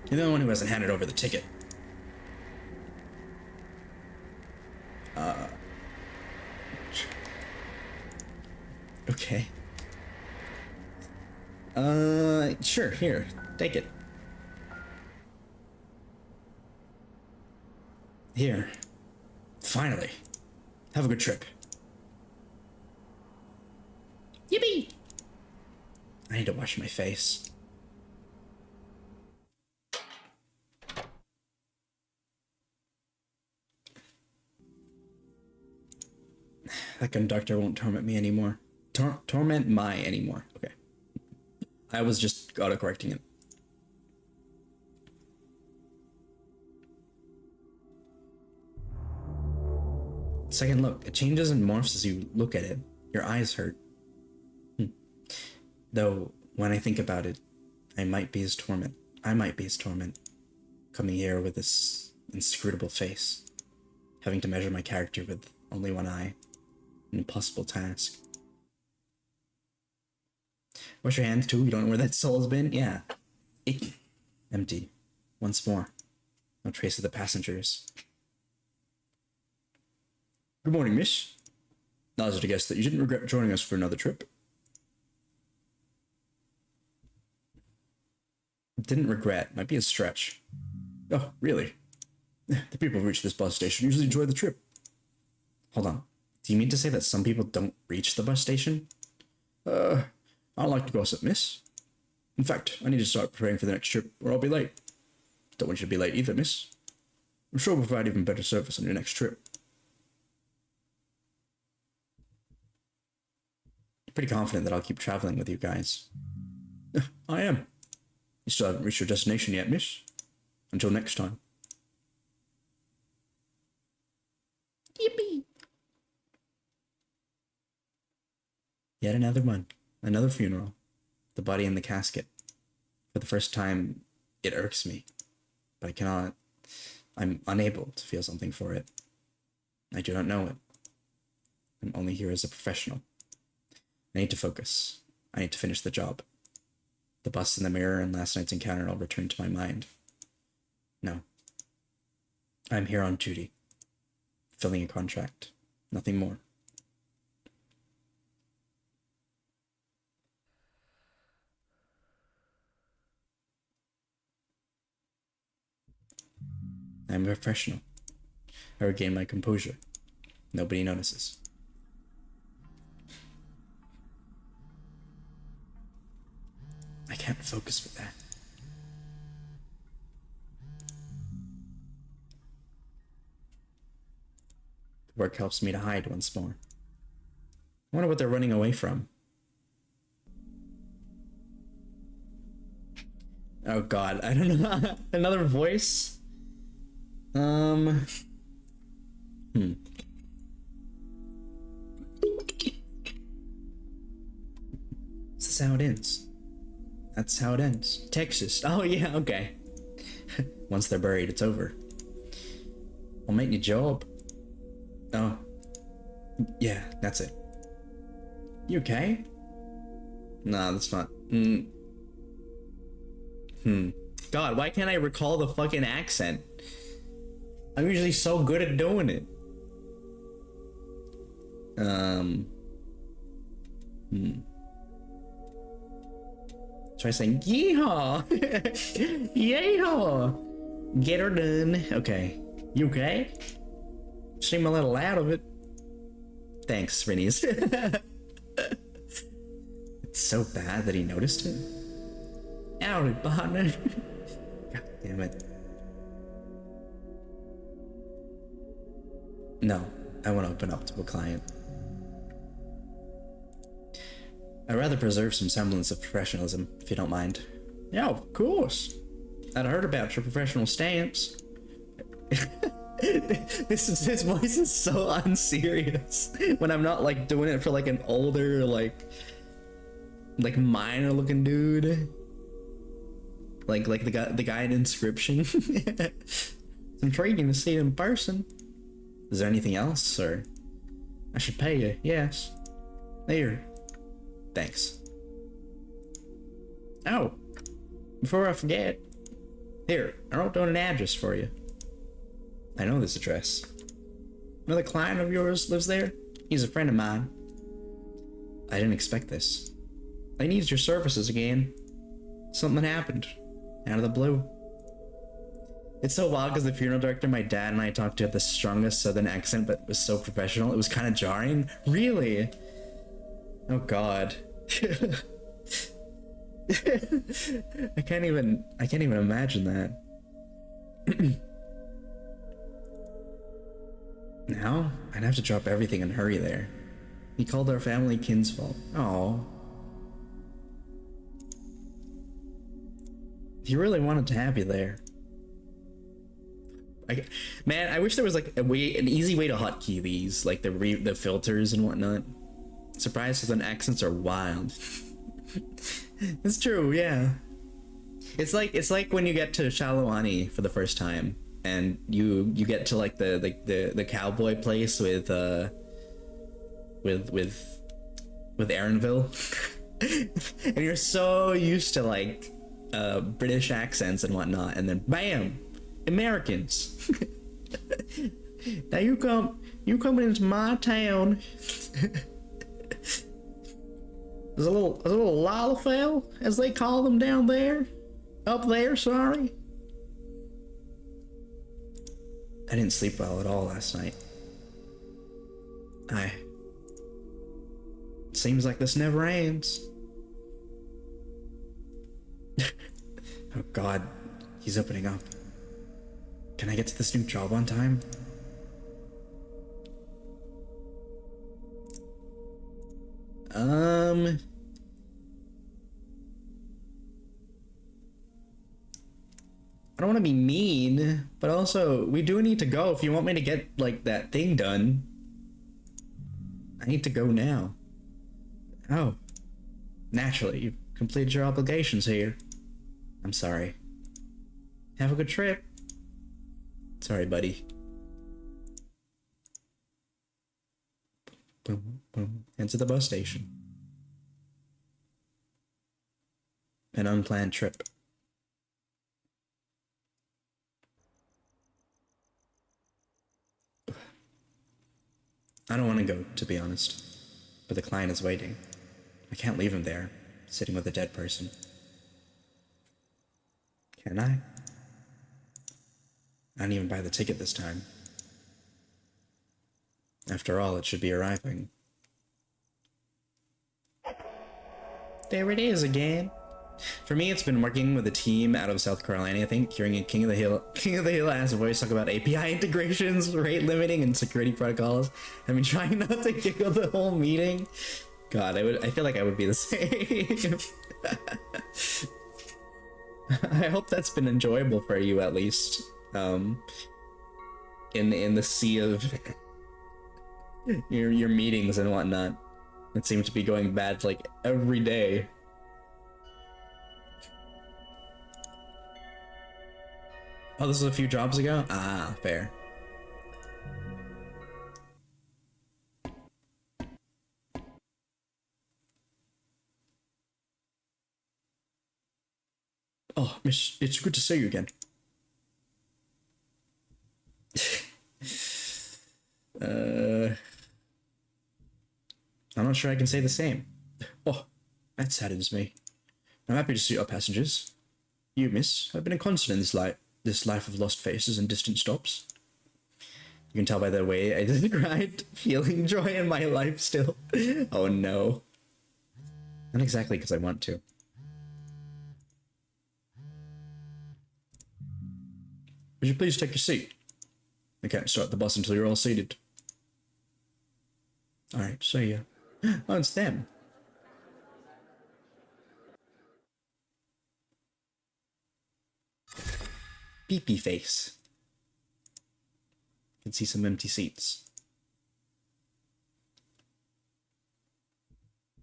Speaker 1: You're the only one who hasn't handed over the ticket. Okay. Sure, here, take it. Here. Finally. Have a good trip. Yippee! I need to wash my face. That conductor won't torment me anymore. Torment my anymore. Okay. I was just auto-correcting it. Second look. It changes and morphs as you look at it. Your eyes hurt. Though, when I think about it, I might be his torment. Coming here with this inscrutable face. Having to measure my character with only one eye. An impossible task. Wash your hands too? You don't know where that soul's been? Yeah. Icky. Empty. Once more. No trace of the passengers. Good morning, miss. Now is it to guess that you didn't regret joining us for another trip? Didn't regret. Might be a stretch. Oh, really? The people who reach this bus station usually enjoy the trip. Hold on. Do you mean to say that some people don't reach the bus station? I don't like to gossip, miss. In fact, I need to start preparing for the next trip, or I'll be late. Don't want you to be late either, miss. I'm sure we'll provide even better service on your next trip. Pretty confident that I'll keep traveling with you guys. I am. You still haven't reached your destination yet, miss. Until next time. Yippee! Yet another one. Another funeral. The body in the casket. For the first time, it irks me. But I'm unable to feel something for it. I do not know it. I'm only here as a professional. I need to focus. I need to finish the job. The bust in the mirror and last night's encounter all return to my mind. No. I'm here on duty. Filling a contract. Nothing more. I'm a professional. I regain my composure. Nobody notices. I can't focus with that. The work helps me to hide once more. I wonder what they're running away from. Oh god, I don't know. Another voice? Um. Hmm. This is how it ends. That's how it ends. Texas. Oh yeah, okay. Once they're buried, it's over. I'll make your job. Oh. Yeah, that's it. You okay? Nah, that's not. God, why can't I recall the fucking accent? I'm usually so good at doing it. Try saying yeehaw. Yeehaw. Get her done. Okay. You okay? Seem a little out of it. Thanks, Phineas. It's so bad that he noticed it. Howdy, partner. God damn it. No, I want to open up to a client. I'd rather preserve some semblance of professionalism, if you don't mind. Yeah, of course. I'd heard about your professional stance. This voice is so unserious when I'm not like doing it for like an older like minor looking dude. Like the guy in Inscription. It's intriguing to see it in person. Is there anything else, sir? I should pay you. Yes. Here. Thanks. Oh, before I forget, here, I wrote down an address for you. I know this address. Another client of yours lives there? He's a friend of mine. I didn't expect this. I needed your services again. Something happened. Out of the blue. It's so wild because the funeral director my dad and I talked to had the strongest southern accent, but it was so professional. It was kind of jarring. Really? Oh god. I can't even imagine that. Now, I'd have to drop everything and hurry there. He called our family kinsfolk. Oh. He really wanted to have you there. Man, I wish there was like an easy way to hotkey these, like the filters and whatnot. Surprised southern accents are wild. It's true, yeah. It's like when you get to Shalawani for the first time, and you get to like the cowboy place with Aaronville, and you're so used to like British accents and whatnot, and then bam, Americans. Now you coming into my town. There's a little Lalafell, as they call them down there. Up there, sorry. I didn't sleep well at all last night. It seems like this never ends. Oh god, he's opening up. Can I get to this new job on time? I don't want to be mean, but also we do need to go if you want me to get like that thing done. I need to go now. Oh, naturally, you've completed your obligations here. I'm sorry. Have a good trip. Sorry, buddy. Boom, boom. Head to the bus station. An unplanned trip. I don't want to go, to be honest. But the client is waiting. I can't leave him there, sitting with a dead person. Can I? I didn't even buy the ticket this time. After all, it should be arriving. There it is again. For me, it's been working with a team out of South Carolina, I think, hearing a King of the Hill ass voice talk about API integrations, rate limiting, and security protocols. I've been trying not to giggle the whole meeting. God, I feel like I would be the same. I hope that's been enjoyable for you, at least. in the sea of your meetings and whatnot. It seems to be going bad like every day. Oh, this was a few jobs ago? Ah, fair. Oh, Miss, it's good to see you again. I'm not sure I can say the same. Oh, that saddens me. I'm happy to see our passengers. You, miss, have been a constant in this life of lost faces and distant stops. You can tell by the way I described feeling joy in my life still. Oh no. Not exactly because I want to. Would you please take your seat? I can't start the bus until you're all seated. Alright, so yeah. Oh, it's them. Peepee face. You can see some empty seats.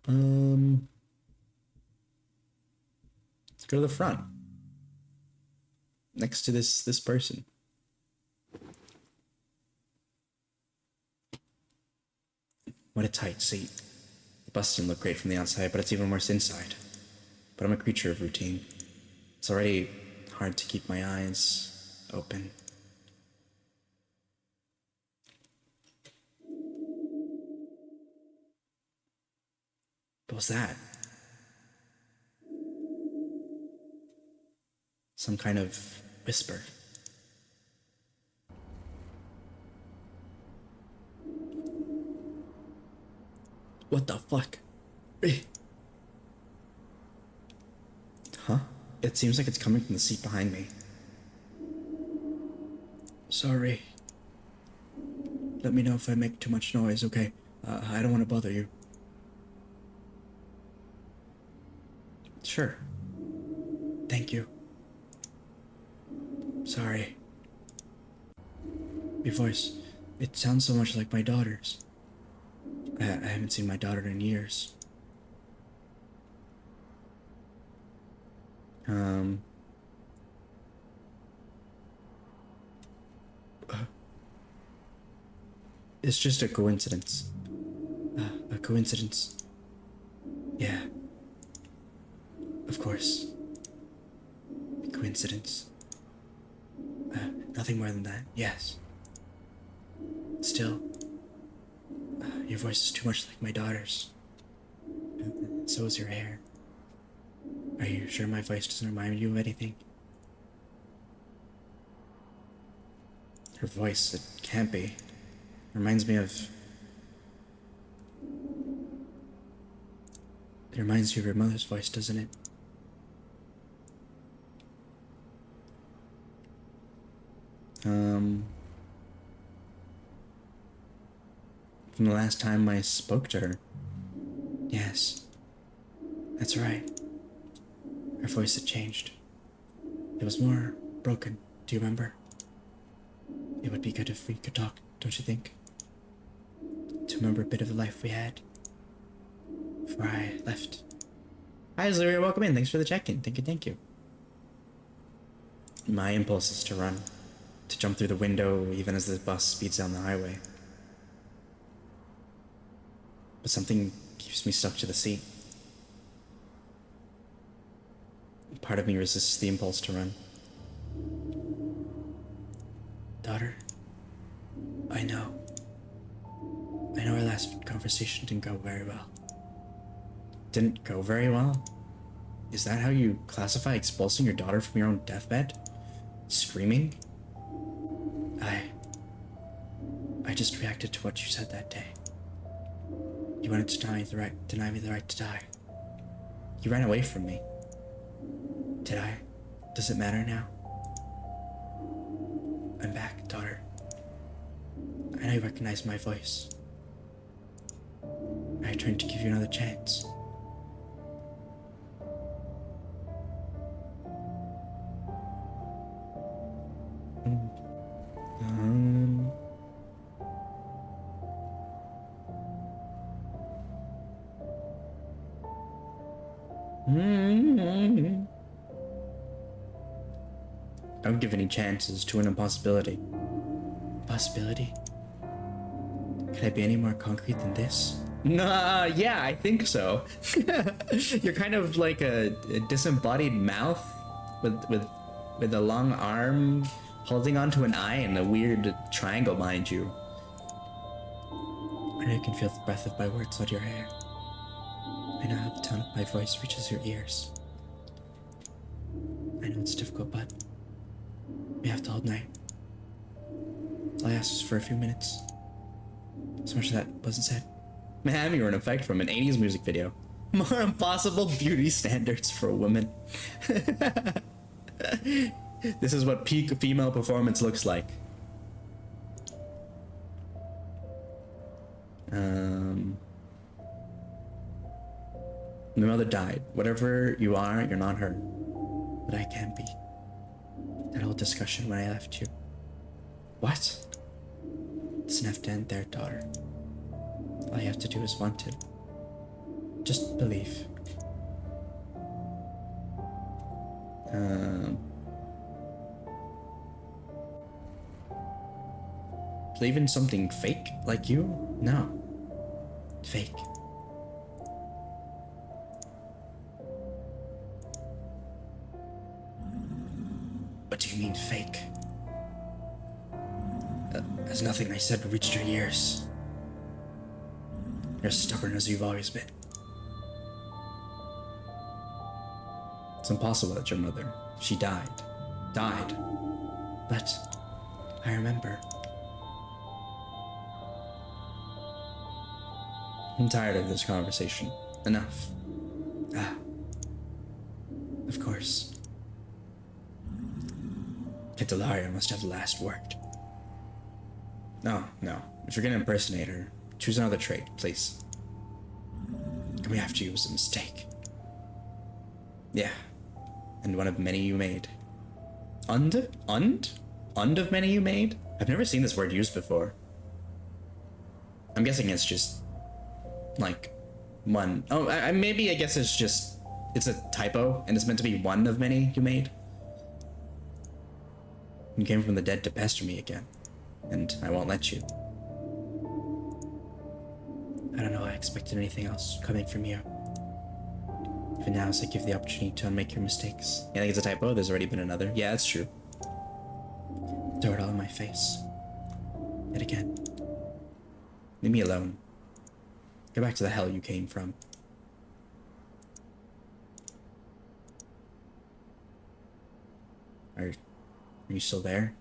Speaker 1: Let's go to the front. Next to this person. What a tight seat. The bus doesn't look great from the outside, but it's even worse inside. But I'm a creature of routine. It's already hard to keep my eyes open. What was that? Some kind of whisper. What the fuck? Huh? It seems like it's coming from the seat behind me. Sorry. Let me know if I make too much noise, okay? I don't want to bother you. Sure. Thank you. Sorry. Your voice, it sounds so much like my daughter's. I haven't seen my daughter in years. It's just a coincidence. A coincidence. Yeah. Of course. A coincidence. Nothing more than that, yes. Still, your voice is too much like my daughter's. And so is your hair. Are you sure my voice doesn't remind you of anything? Her voice, it can't be. Reminds me of... It reminds you of your mother's voice, doesn't it? From the last time I spoke to her. Yes. That's right. Her voice had changed. It was more broken. Do you remember? It would be good if we could talk, don't you think? To remember a bit of the life we had. Before I left. Hi, Zuri, welcome in. Thanks for the check-in. Thank you. My impulse is to run. To jump through the window even as the bus speeds down the highway. But something keeps me stuck to the seat. Part of me resists the impulse to run. Daughter, I know our last conversation didn't go very well. Didn't go very well? Is that how you classify expulsing your daughter from your own deathbed? Screaming? I just reacted to what you said that day. You wanted to deny me the right to die. You ran away from me. Did I? Does it matter now? I'm back, daughter. I know you recognize my voice. I returned to give you another chance. I would give any chances to an impossibility. Possibility? Could I be any more concrete than this? Nah, yeah, I think so. You're kind of like a disembodied mouth with a long arm holding onto an eye and a weird triangle behind you. And I can feel the breath of my words on your hair. I know how the tone of my voice reaches your ears. I know it's difficult, but we have to hold night. All I asked was for a few minutes. So much of that wasn't said. Man, you were an effect from an 80s music video. More impossible beauty standards for a woman. This is what peak female performance looks like. My mother died. Whatever you are, you're not her. But I can be. That whole discussion when I left you. What? Doesn't have to end there, daughter. All you have to do is want it. Just believe. Believe in something fake like you? No. Fake. What do you mean fake? Has nothing I said reached your ears? You're as stubborn as you've always been. It's impossible that your mother, she died. But I remember. I'm tired of this conversation. Enough. Of course. Candelaria must have the last word. No. If you're gonna impersonate her, choose another trait, please. Coming after you was a mistake. Yeah. And one of many you made. Und of many you made? I've never seen this word used before. I'm guessing it's just like one. Oh, maybe I guess it's a typo and it's meant to be one of many you made. You came from the dead to pester me again, and I won't let you. I don't know I expected anything else coming from you. Even now, as I give the opportunity to unmake your mistakes. You think it's a typo? There's already been another. Yeah, that's true. Throw it all in my face. Yet again. Leave me alone. Go back to the hell you came from. Are you still there?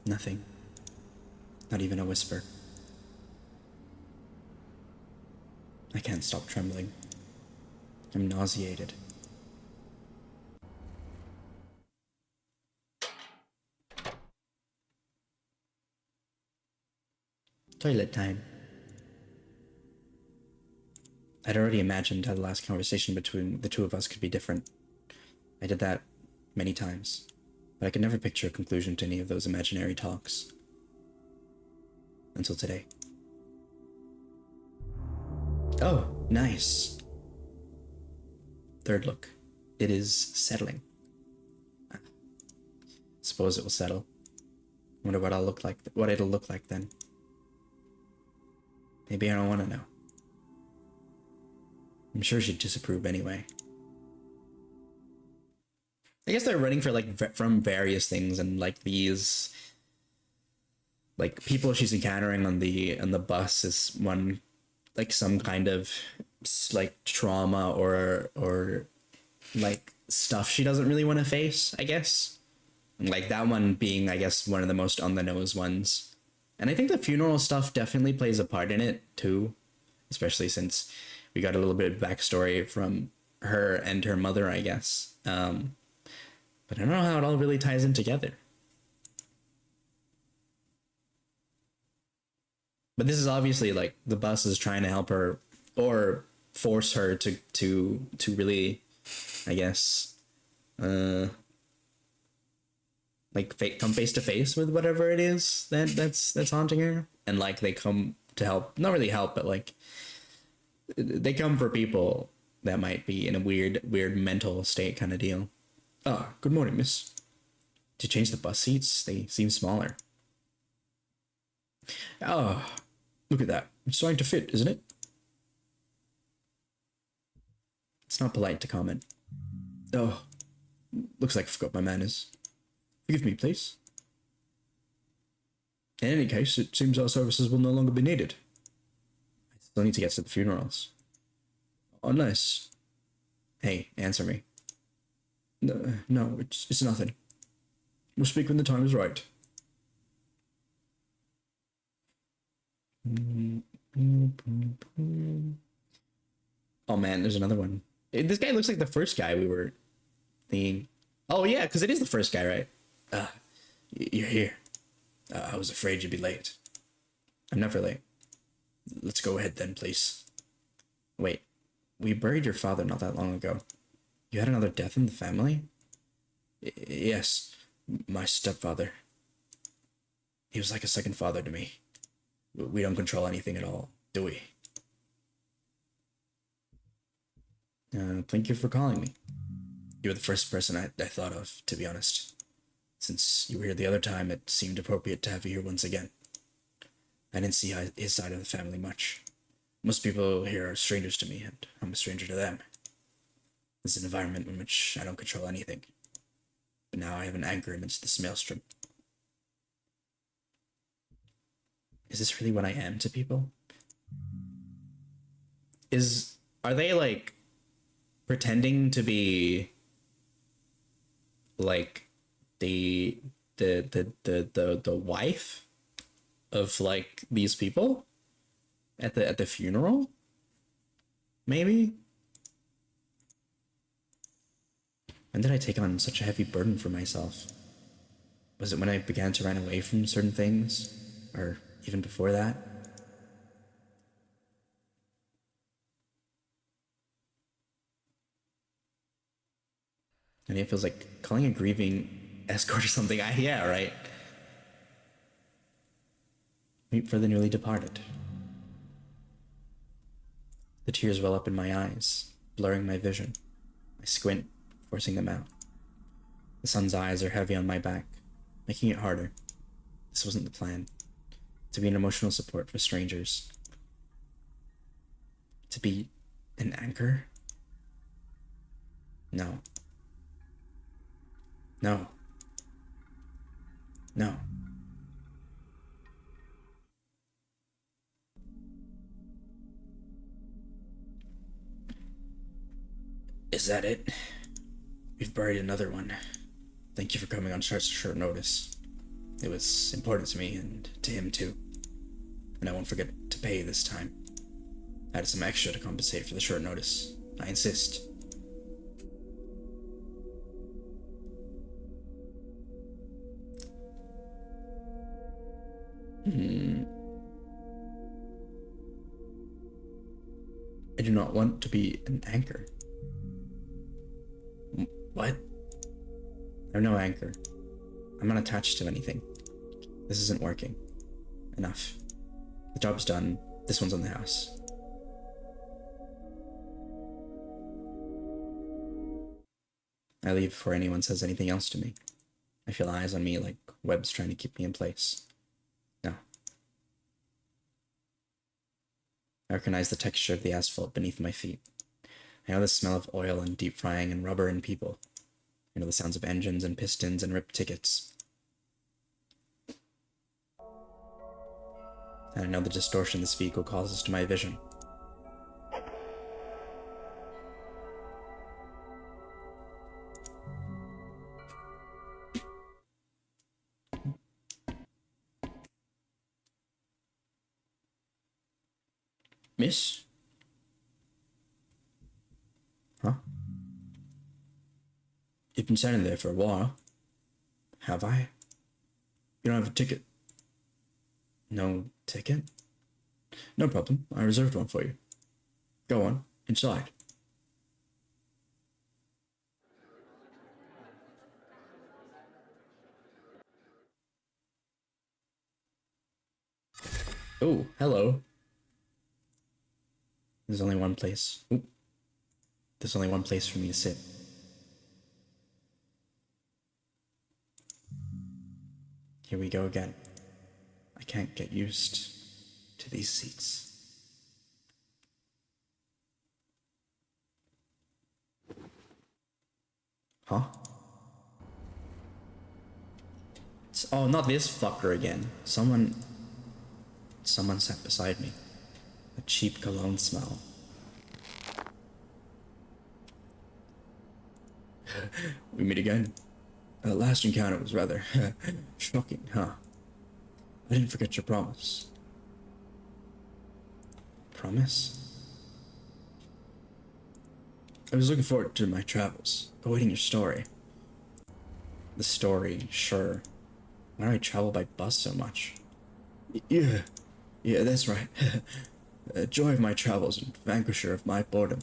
Speaker 1: Nothing. Not even a whisper. I can't stop trembling. I'm nauseated. Toilet time. I'd already imagined how the last conversation between the two of us could be different. I did that many times, but I could never picture a conclusion to any of those imaginary talks. Until today. Oh, nice. Third look. It is settling. Suppose it will settle. Wonder what what it'll look like then. Maybe I don't want to know. I'm sure she'd disapprove anyway. I guess they're running for from various things, and these people she's encountering on the bus is one, some kind of trauma or stuff she doesn't really want to face, I guess. And that one being, I guess, one of the most on the nose ones. And I think the funeral stuff definitely plays a part in it too, especially since we got a little bit of backstory from her and her mother, I guess. But I don't know how it all really ties in together. But this is obviously the bus is trying to help her or force her to really, I guess, come face to face with whatever it is that's haunting her, and they come to help, not really help, but they come for people that might be in a weird mental state kind of deal. Ah, good morning, miss. To change the bus seats, they seem smaller. Ah, look at that. It's starting to fit, isn't it? It's not polite to comment. Oh, looks like I forgot my manners. Forgive me, please. In any case, it seems our services will no longer be needed. I still need to get to the funerals. Oh, nice. Hey, answer me. No, no, it's nothing. We'll speak when the time is right. Oh man, there's another one. This guy looks like the first guy we were thinking. Oh yeah, because it is the first guy, right? You're here. I was afraid you'd be late. I'm never late. Let's go ahead then, please. Wait, we buried your father not that long ago. You had another death in the family? Yes, my stepfather. He was like a second father to me. We don't control anything at all, do we? Thank you for calling me. You were the first person I thought of, to be honest. Since you were here the other time, it seemed appropriate to have you here once again. I didn't see his side of the family much. Most people here are strangers to me, and I'm a stranger to them. It's an environment in which I don't control anything. But now I have an anchor amidst this maelstrom. Is this really what I am to people? Are they like pretending to be like the wife of like these people at the funeral? Maybe? When did I take on such a heavy burden for myself? Was it when I began to run away from certain things? Or even before that? And it feels like calling a grieving escort or something. Yeah, right. Weep for the newly departed. The tears well up in my eyes, blurring my vision. I squint, forcing them out. The sun's eyes are heavy on my back, making it harder. This wasn't the plan. To be an emotional support for strangers. To be an anchor? No. No. No. Is that it? We've buried another one. Thank you for coming on such short notice. It was important to me and to him too. And I won't forget to pay this time. I added some extra to compensate for the short notice. I insist. I do not want to be an anchor. What? I'm no anchor. I'm not attached to anything. This isn't working. Enough. The job's done. This one's on the house. I leave before anyone says anything else to me. I feel eyes on me like webs trying to keep me in place. No. I recognize the texture of the asphalt beneath my feet. I know the smell of oil and deep frying and rubber and people. I know the sounds of engines and pistons and ripped tickets. And I know the distortion this vehicle causes to my vision. Miss? Huh? You've been standing there for a while. Have I? You don't have a ticket. No ticket? No problem. I reserved one for you. Go on, inside. Oh, hello. There's only one place. Ooh. There's only one place for me to sit. Here we go again. I can't get used to these seats. Huh? Oh, not this fucker again. Someone sat beside me. A cheap cologne smell. We meet again. The last encounter was rather shocking, huh? I didn't forget your promise. Promise? I was looking forward to my travels, awaiting your story. The story, sure. Why do I travel by bus so much? Yeah, that's right. Joy of my travels and vanquisher of my boredom.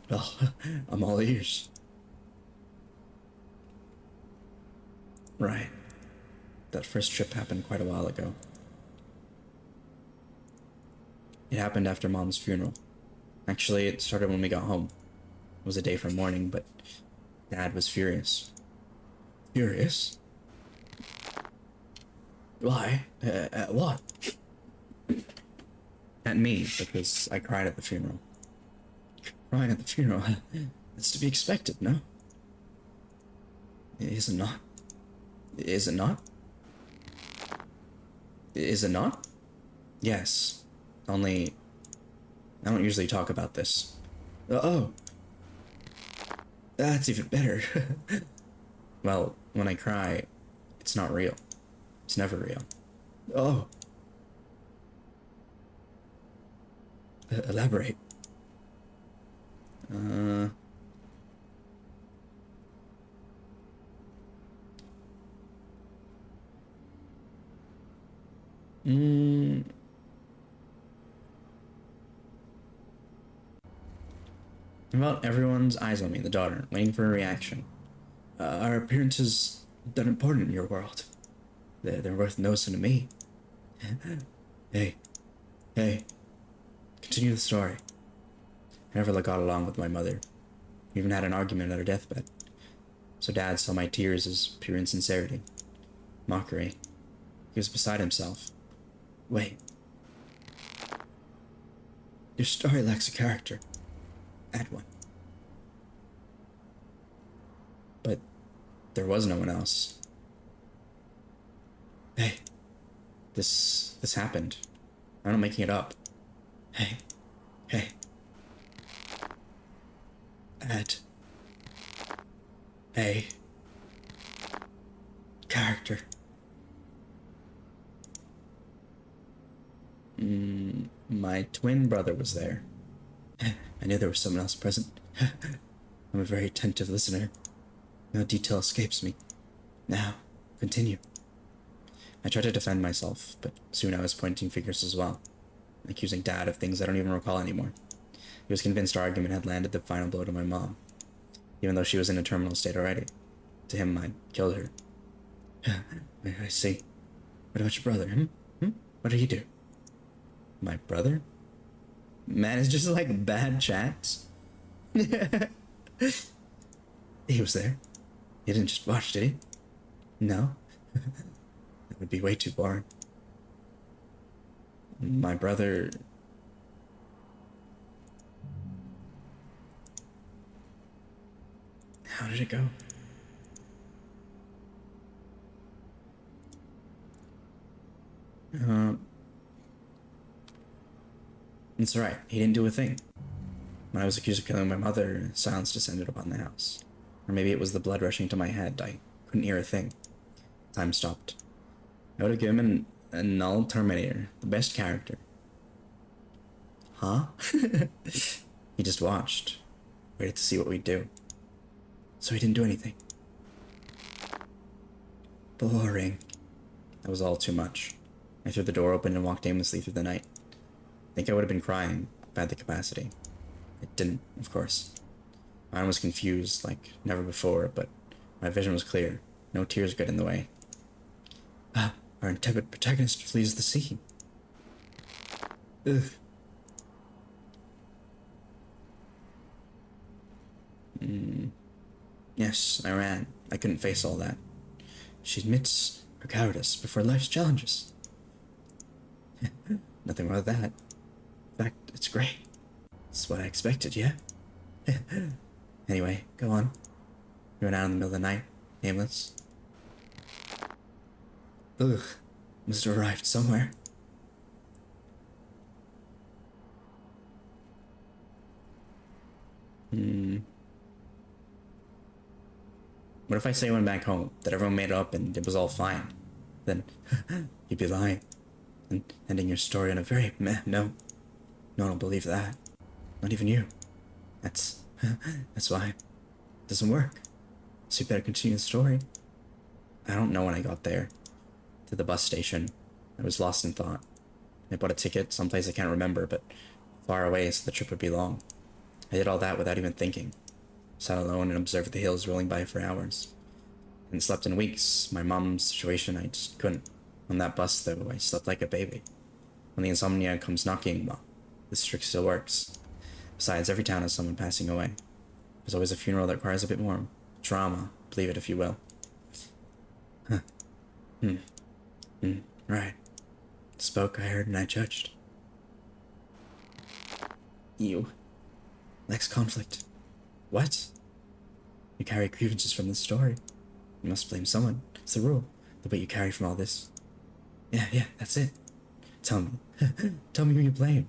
Speaker 1: Well, I'm all ears. Right. That first trip happened quite a while ago. It happened after Mom's funeral. Actually, it started when we got home. It was a day from mourning, but Dad was furious. Furious? Why? At what? At me, because I cried at the funeral. Crying at the funeral? That's to be expected, no? Is it not? Is it not? Is it not? Yes. Only, I don't usually talk about this. Oh. That's even better. Well, when I cry, it's not real. It's never real. Oh. Elaborate. Mm, About everyone's eyes on me, the daughter, waiting for a reaction. Our appearances that important in your world. They're worth noticing to me. Hey, hey, continue the story. I never got along with my mother. We even had an argument at her deathbed. So Dad saw my tears as pure insincerity. Mockery. He was beside himself. Wait. Your story lacks a character. Add one. But there was no one else. Hey. This happened. I'm not making it up. Hey. Add a character. My twin brother was there. I knew there was someone else present. I'm a very attentive listener. No detail escapes me. Now, continue. I tried to defend myself, but soon I was pointing fingers as well, accusing Dad of things I don't even recall anymore. He was convinced our argument had landed the final blow to my mom, even though she was in a terminal state already. To him, I'd killed her. I see. What about your brother, What did he do? My brother? Man, it's just like bad chats. He was there. He didn't just watch, did he? No. That would be way too boring. My brother... How did it go? It's alright, he didn't do a thing. When I was accused of killing my mother, silence descended upon the house. Or maybe it was the blood rushing to my head. I couldn't hear a thing. Time stopped. I would have given him a null Terminator, the best character. Huh? He just watched. Waited to see what we'd do. So he didn't do anything. Boring. That was all too much. I threw the door open and walked aimlessly through the night. I think I would have been crying if I had the capacity. It didn't, of course. Mine was confused like never before, but my vision was clear. No tears got in the way. Our intrepid protagonist flees the scene. Ugh. Yes, I ran. I couldn't face all that. She admits her cowardice before life's challenges. Nothing wrong with that. In fact, it's great. It's what I expected, yeah? Anyway, go on. You went out in the middle of the night, nameless. Ugh. Must have arrived somewhere. What if I say when back home that everyone made up and it was all fine? Then you'd be lying and ending your story on a very meh note. No one will believe that. Not even you. That's that's why it doesn't work. So you better continue the story. I don't know when I got there. To the bus station. I was lost in thought. I bought a ticket someplace I can't remember, but far away so the trip would be long. I did all that without even thinking. Sat alone and observed the hills rolling by for hours. And slept in weeks. My mom's situation, I just couldn't. On that bus, though, I slept like a baby. When the insomnia comes knocking, well, this trick still works. Besides, every town has someone passing away. There's always a funeral that requires a bit more drama, believe it if you will. Right. Spoke, I heard, and I judged. You. Lacks conflict. What? You carry grievances from this story. You must blame someone. It's the rule. The weight you carry from all this. Yeah, that's it. Tell me. Tell me who you blame.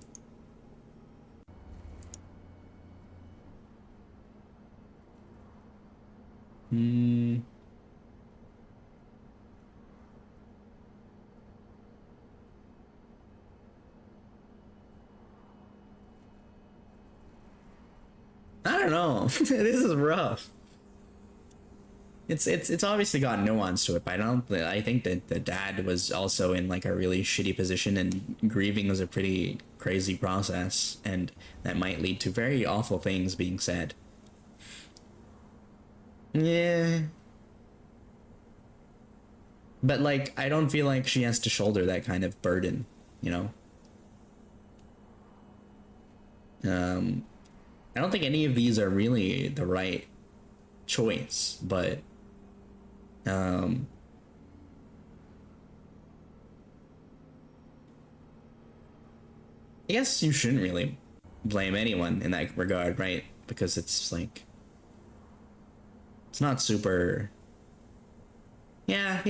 Speaker 1: I don't know. This is rough. It's obviously got nuance to it, but I think that the dad was also in like a really shitty position, and grieving was a pretty crazy process, and that might lead to very awful things being said. Yeah. But like I don't feel like she has to shoulder that kind of burden, you know? Um I don't think any of these are really the right choice, but um I guess you shouldn't really blame anyone in that regard, right? Because it's like it's not super. Yeah.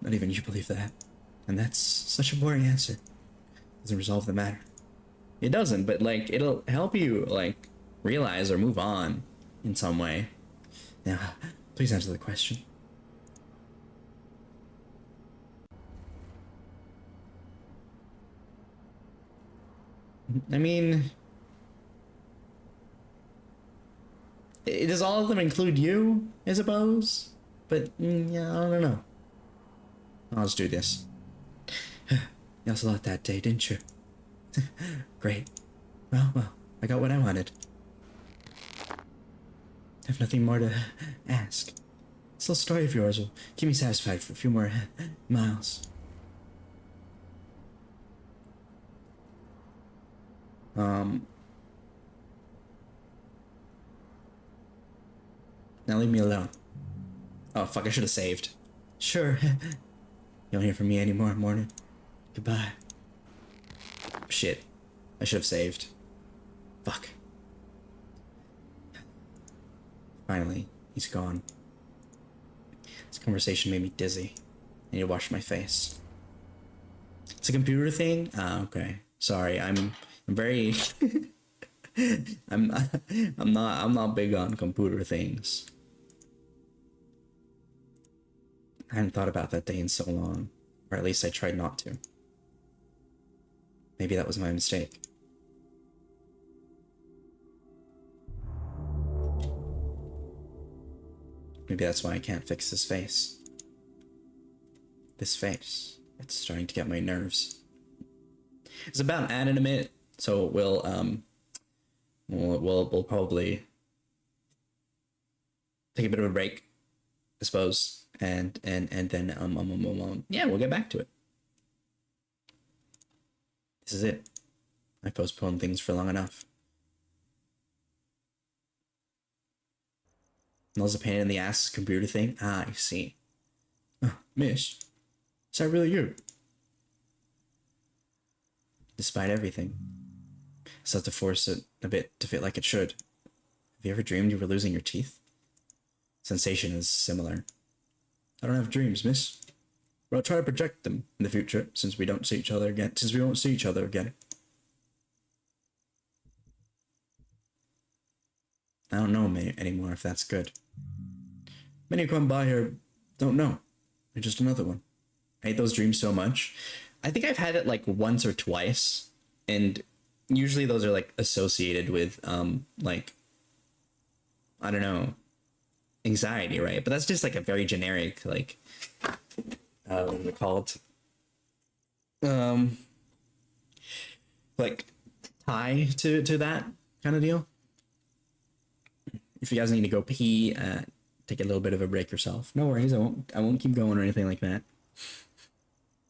Speaker 1: Not even you believe that. And that's such a boring answer. Doesn't resolve the matter. It doesn't, but like it'll help you like realize or move on in some way. Now, please answer the question. I mean, does all of them include you, I suppose? But yeah, I don't know. I'll just do this. You also lost that day, didn't you? Great. Well, I got what I wanted. I have nothing more to ask. This little story of yours will keep me satisfied for a few more miles. Now leave me alone. Oh fuck, I should have saved. Sure. You don't hear from me anymore, morning. Goodbye. Shit. I should have saved. Fuck. Finally, he's gone. This conversation made me dizzy. I need to wash my face. It's a computer thing? Ah, okay. Sorry, I'm very I'm I'm not big on computer things. I hadn't thought about that day in so long. Or at least I tried not to. Maybe that was my mistake. Maybe that's why I can't fix this face. This face. It's starting to get my nerves. It's about add in a minute, so we'll probably take a bit of a break I suppose, and then yeah, we'll get back to it. This is it. I postponed things for long enough. Those a pain in the ass computer thing. Ah, I see. Oh, miss, is that really you? Despite everything, I still have to force it a bit to fit like it should. Have you ever dreamed you were losing your teeth? Sensation is similar. I don't have dreams, miss. But I'll try to project them in the future, since we don't see each other again. Since we won't see each other again. I don't know anymore if that's good. Many who come by here don't know. You're just another one. I hate those dreams so much. I think I've had it like once or twice, and usually those are like associated with like, I don't know, anxiety, right? But that's just like a very generic like what is it called? Um like tie to that kind of deal. If you guys need to go pee, take a little bit of a break yourself. No worries, I won't keep going or anything like that.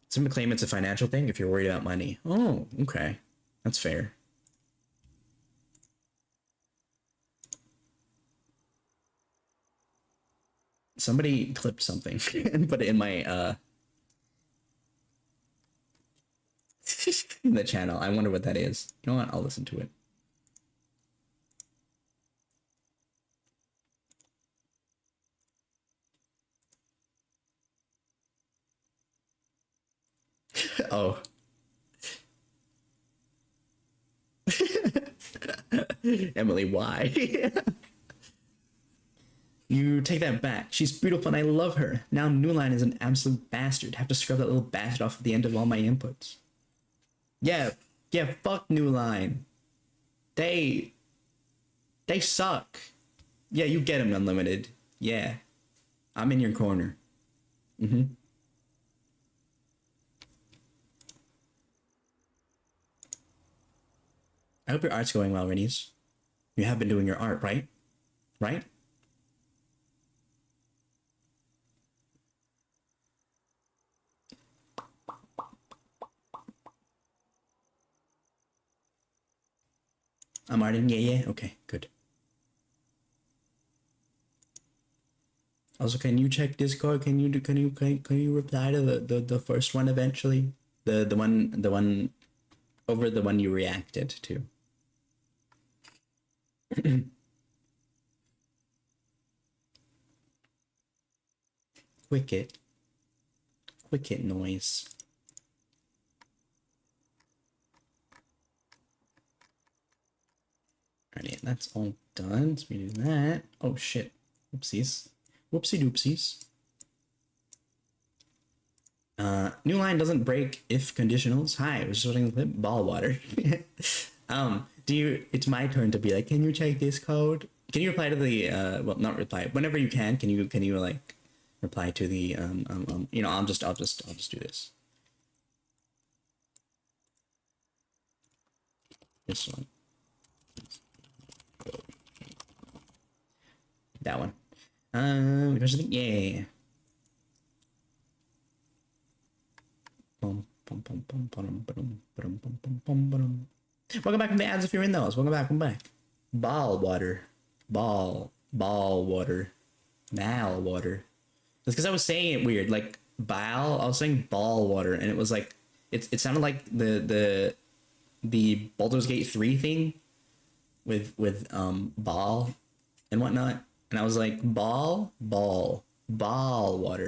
Speaker 1: Some claim it's a financial thing if you're worried about money. Oh, okay. That's fair. Somebody clipped something and put it in my in the channel. I wonder what that is. You know what? I'll listen to it. Oh. Emily, why? You take that back. She's beautiful and I love her. Now New Line is an absolute bastard. Have to scrub that little bastard off at the end of all my inputs. Yeah, yeah, fuck New Line. They suck. Yeah, you get them, Unlimited. Yeah. I'm in your corner. Mm-hmm. I hope your art's going well, Rennies. You have been doing your art, right? Right? I'm arting. Yeah, yeah. Okay, good. Also, can you check Discord? Can you reply to the first one eventually? The one over the one you reacted to. Quicket. Quicket noise. Alright, that's all done. So we do that. Oh shit. Whoopsies. Whoopsie doopsies. New Line doesn't break if conditionals. Hi, I was just letting the clip ball water. Do you? It's my turn to be like, can you check this code? Can you reply to the? Well, not reply. Whenever you can you like reply to the you know, I'll just do this. This one. That one. Yeah. Welcome back from the ads if you're in those. Welcome back, welcome back. Ball water. Ball water. Mal water. That's because I was saying it weird. Like bile, I was saying ball water, and it was like it sounded like the Baldur's Gate 3 thing with ball and whatnot. And I was like ball water,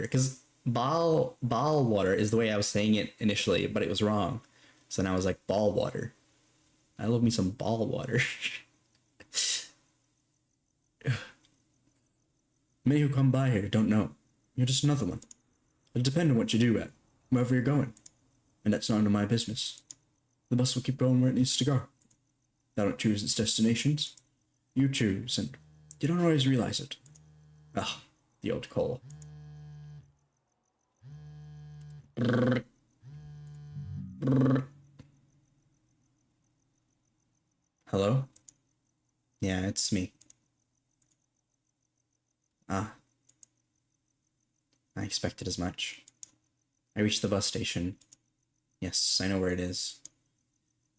Speaker 1: because ball water is the way I was saying it initially, but it was wrong. So now I was like ball water. I love me some ball water. Many who come by here don't know. You're just another one. It'll depend on what you do at wherever you're going, and that's none of my business. The bus will keep going where it needs to go. I don't choose its destinations. You choose, and you don't always realize it. Ah, the old coal. Hello? Yeah, it's me. Ah. I expected as much. I reached the bus station. Yes, I know where it is.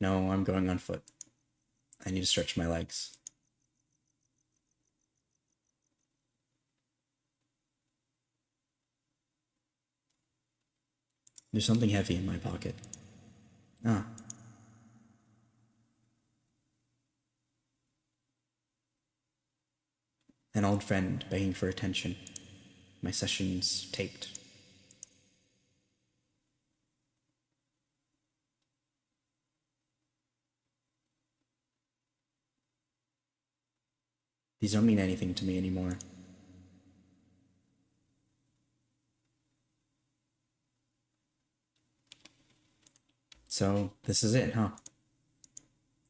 Speaker 1: No, I'm going on foot. I need to stretch my legs. There's something heavy in my pocket. Ah. An old friend begging for attention. My sessions taped. These don't mean anything to me anymore. So, this is it, huh?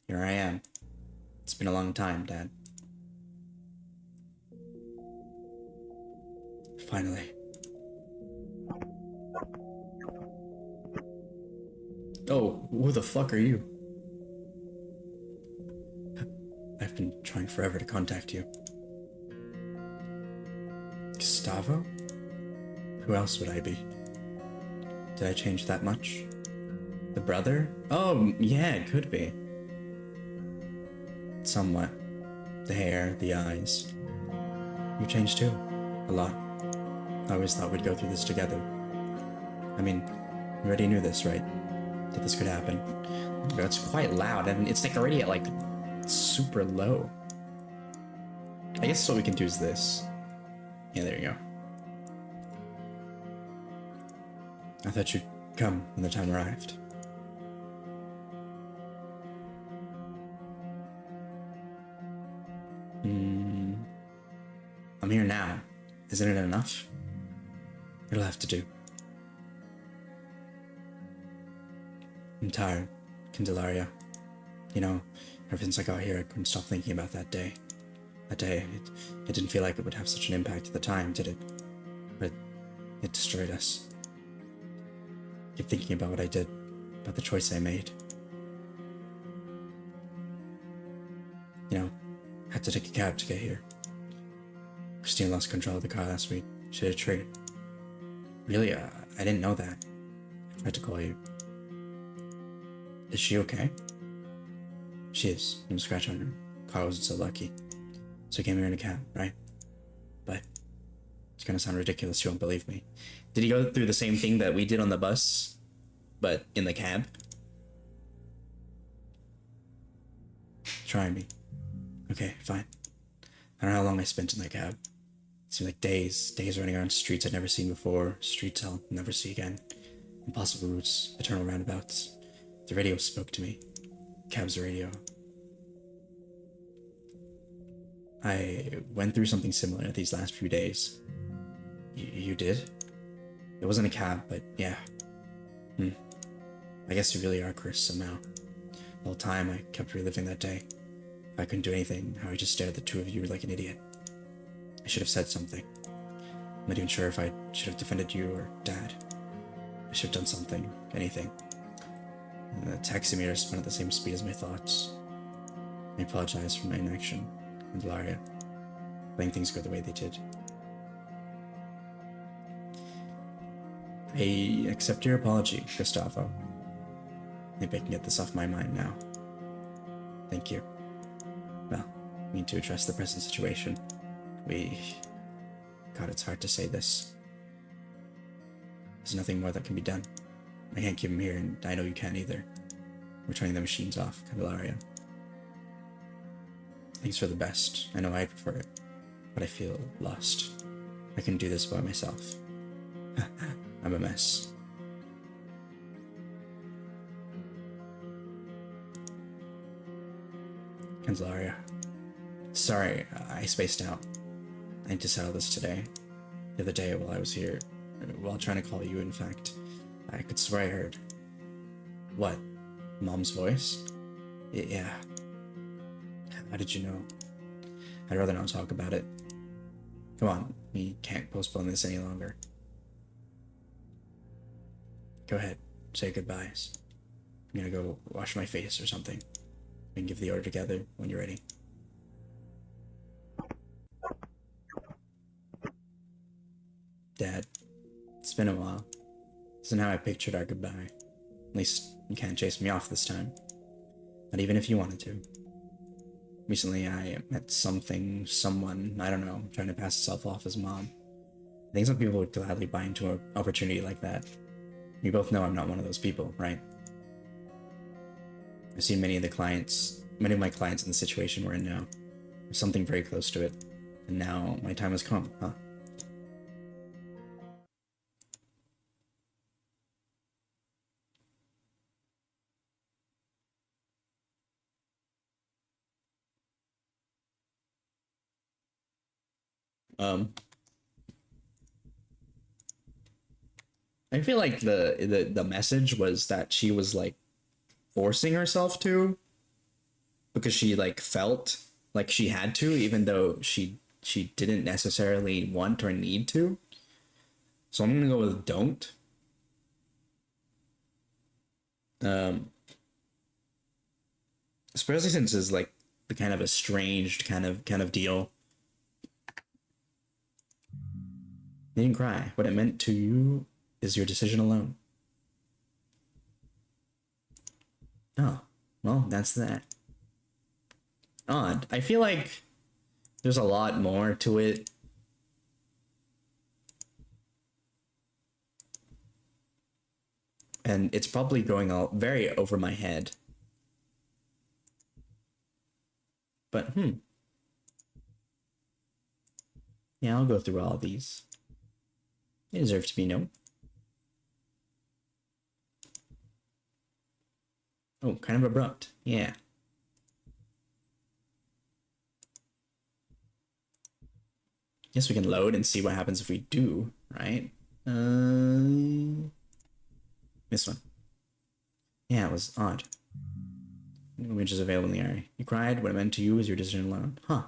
Speaker 1: Here I am. It's been a long time, Dad. Finally. Oh, who the fuck are you? I've been trying forever to contact you. Gustavo? Who else would I be? Did I change that much? The brother? Oh, yeah, it could be. Somewhat. The hair, the eyes. You changed too. A lot. I always thought we'd go through this together. I mean, you already knew this, right? That this could happen. But it's quite loud, and it's like already at like super low. I guess what we can do is this. Yeah, there you go. I thought you'd come when the time arrived. I'm here now. Isn't it enough? It'll have to do. I'm tired, Candelaria. You know, ever since I got here, I couldn't stop thinking about that day. That day, it didn't feel like it would have such an impact at the time, did it? But it destroyed us. I keep thinking about what I did, about the choice I made. You know, I had to take a cab to get here. Christine lost control of the car last week. She hit a tree. Really, I didn't know that. I tried to call you. Is she okay? She is. No scratch on her. Car wasn't so lucky. So I came here in a cab, right? But it's gonna sound ridiculous, you won't believe me. Did he go through the same thing that we did on the bus, but in the cab? Try me. Okay, fine. I don't know how long I spent in that cab. It seemed like days running around streets I'd never seen before, streets I'll never see again. Impossible routes, eternal roundabouts. The radio spoke to me. Cab's radio. I went through something similar these last few days. You did? It wasn't a cab, but yeah. I guess you really are cursed somehow. The whole time I kept reliving that day. If I couldn't do anything, how I just stared at the two of you like an idiot. I should have said something. I'm not even sure if I should have defended you or Dad. I should have done something, anything. The taximeter spun at the same speed as my thoughts. I apologize for my inaction, and Laria, letting things go the way they did. I accept your apology, Gustavo. Maybe I can get this off my mind now. Thank you. Well, I need to address the present situation. God, it's hard to say this. There's nothing more that can be done. I can't keep him here, and I know you can't either. We're turning the machines off, Candelaria. Things for the best. I know I prefer it, but I feel lost. I can do this by myself. I'm a mess. Candelaria. Sorry, I spaced out. I need to settle this today. The other day while I was here, while trying to call you, in fact, I could swear I heard. What? Mom's voice? Yeah. How did you know? I'd rather not talk about it. Come on, we can't postpone this any longer. Go ahead, say goodbyes. I'm gonna go wash my face or something. We can give the order together when you're ready. Dad, It's been a while. This isn't how I pictured our goodbye. At least you can't chase me off this time. Not even if you wanted to. Recently, I met someone, I don't know, trying to pass itself off as mom. I think some people would gladly buy into an opportunity like that. We both know I'm not one of those people, right? I've seen many of my clients in the situation we're in now. There's something very close to it. And now my time has come, huh? I feel like the message was that she was like forcing herself to, because she like felt like she had to, even though she didn't necessarily want or need to. So I'm gonna go with don't. Especially since it's like the kind of estranged kind of deal. You didn't cry. What it meant to you is your decision alone. Oh, well, that's that. Odd. I feel like there's a lot more to it. And it's probably going all very over my head. But, yeah, I'll go through all of these. They deserve to be known. Oh, kind of abrupt. Yeah. Guess we can load and see what happens if we do, right? This one. Yeah, it was odd. Which is available in the area. You cried. What it meant to you is your decision alone. Huh.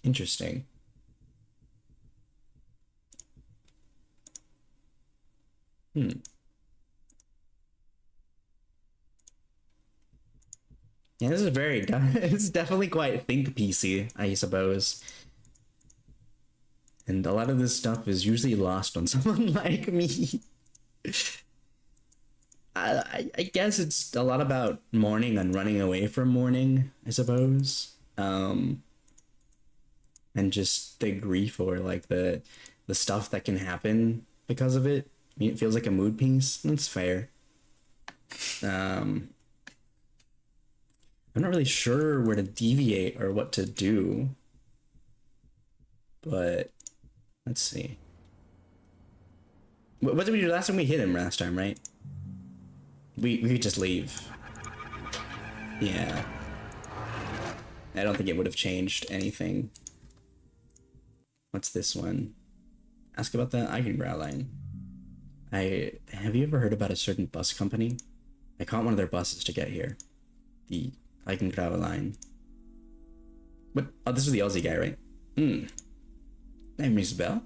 Speaker 1: Interesting. Yeah, this is very, it's definitely quite think piecey, I suppose. And a lot of this stuff is usually lost on someone like me. I guess it's a lot about mourning and running away from mourning, I suppose. And just the grief or like the stuff that can happen because of it. I mean, it feels like a mood piece. That's fair. I'm not really sure where to deviate or what to do. But let's see. What did we do last time? We hit him last time, right? We could just leave. Yeah. I don't think it would have changed anything. What's this one? Ask about the Eigengrau line. Have you ever heard about a certain bus company? I caught one of their buses to get here. The Eigengrau line. What? Oh, this was the Aussie guy, right? Name rings a bell.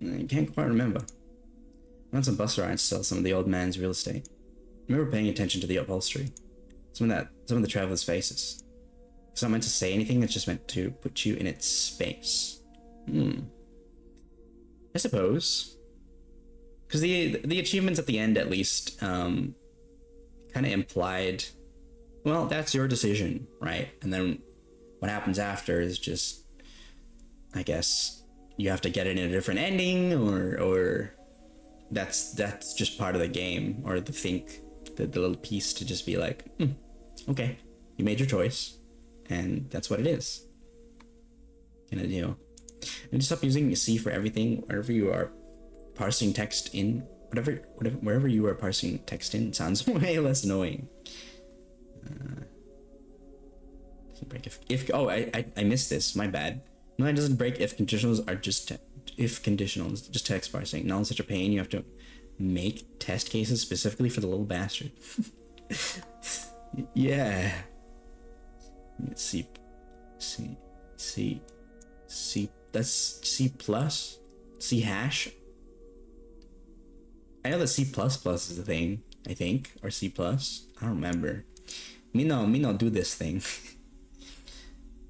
Speaker 1: I can't quite remember. I went on bus rides to sell some of the old man's real estate. I remember paying attention to the upholstery. Some of the travelers' faces. It's not meant to say anything, it's just meant to put you in its space. I suppose. Because the achievements at the end, at least, kind of implied, well, that's your decision, right? And then what happens after is just, I guess, you have to get it in a different ending, or that's just part of the game, or the little piece to just be like, okay, you made your choice, and that's what it is. Kind of deal. And just stop using C for everything, wherever you are parsing text in, wherever you are parsing text in, sounds way less annoying. Doesn't break if oh, I missed this, my bad. No, it doesn't break if conditionals are just if conditionals, just text parsing. Not in such a pain, you have to make test cases specifically for the little bastard. Yeah. C, that's C plus? C hash? I know that C++ is the thing, I think, or C+. I don't remember. Me no do this thing.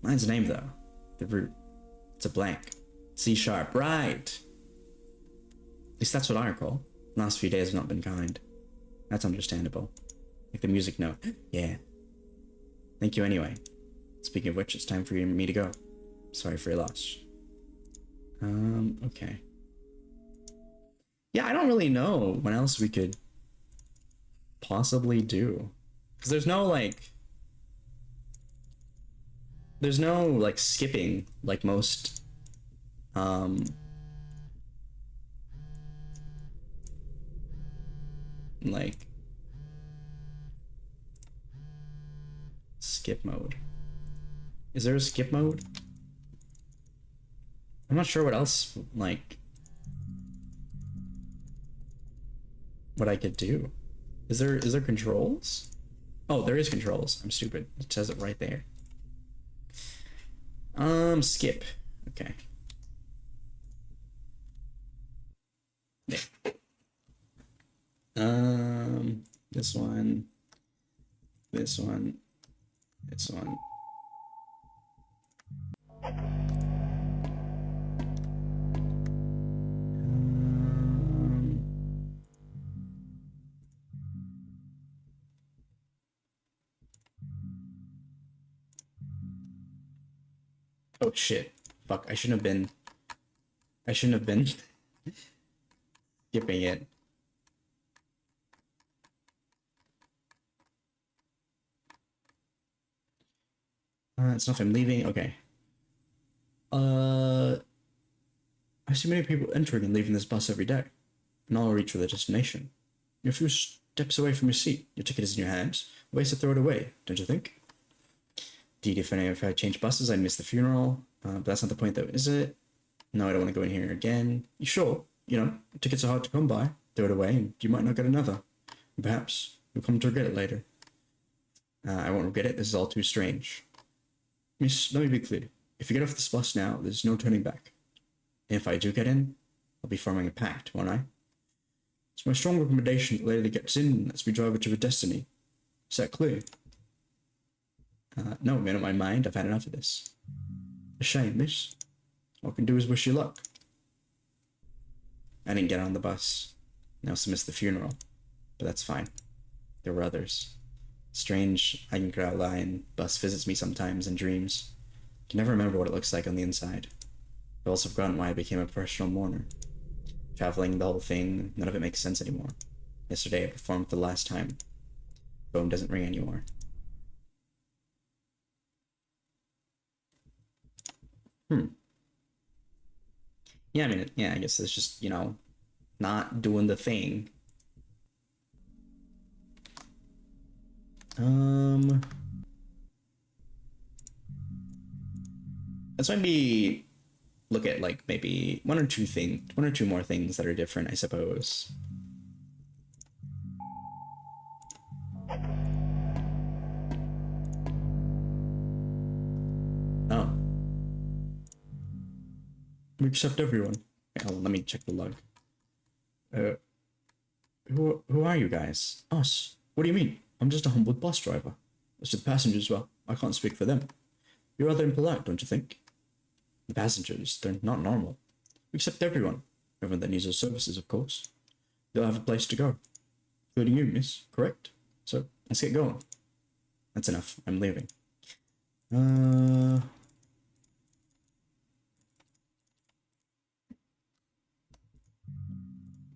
Speaker 1: Mine's a name though. The root. It's a blank. C sharp, right. At least that's what I recall. Last few days have not been kind. That's understandable. Like the music note. Yeah. Thank you anyway. Speaking of which, it's time for me to go. Sorry for your loss. Okay. Yeah, I don't really know what else we could possibly do. Because there's no, like, skipping, like most, like, skip mode. Is there a skip mode? I'm not sure what else, like, what I could do. Is there controls? Oh, there is controls. I'm stupid. It says it right there. Skip. Okay. There. This one. This one. This one. Oh shit. Fuck, I shouldn't have been skipping it. It's not if I'm leaving. Okay. I see many people entering and leaving this bus every day, and all reach for their destination. You're a few steps away from your seat. Your ticket is in your hands. Ways to throw it away, don't you think? Indeed, if I change buses, I'd miss the funeral. But that's not the point, though, is it? No, I don't want to go in here again. You sure? You know, tickets are hard to come by. Throw it away, and you might not get another. And perhaps you'll come to regret it later. I won't regret it. This is all too strange. Miss, let me be clear. If you get off this bus now, there's no turning back. And if I do get in, I'll be forming a pact, won't I? It's my strong recommendation that Lady gets in as we drive her to her destiny. Is that clear? No, made up my mind. I've had enough of this. A shame, miss. All I can do is wish you luck. I didn't get on the bus. I also missed the funeral. But that's fine. There were others. Strange, Eigengrau bus visits me sometimes in dreams. I can never remember what it looks like on the inside. I've also forgotten why I became a professional mourner. Traveling the whole thing, none of it makes sense anymore. Yesterday I performed for the last time. Phone doesn't ring anymore. Yeah, I mean, yeah, I guess it's just, you know, not doing the thing. Let's maybe look at, like, maybe one or two more things that are different, I suppose. Oh. We accept everyone. Okay, hold on, let me check the log. Who are you guys? Us. What do you mean? I'm just a humble bus driver. As to the passengers, well, I can't speak for them. You're rather impolite, don't you think? The passengers, they're not normal. We accept everyone. Everyone that needs our services, of course. They'll have a place to go. Including you, miss, correct? So, let's get going. That's enough. I'm leaving.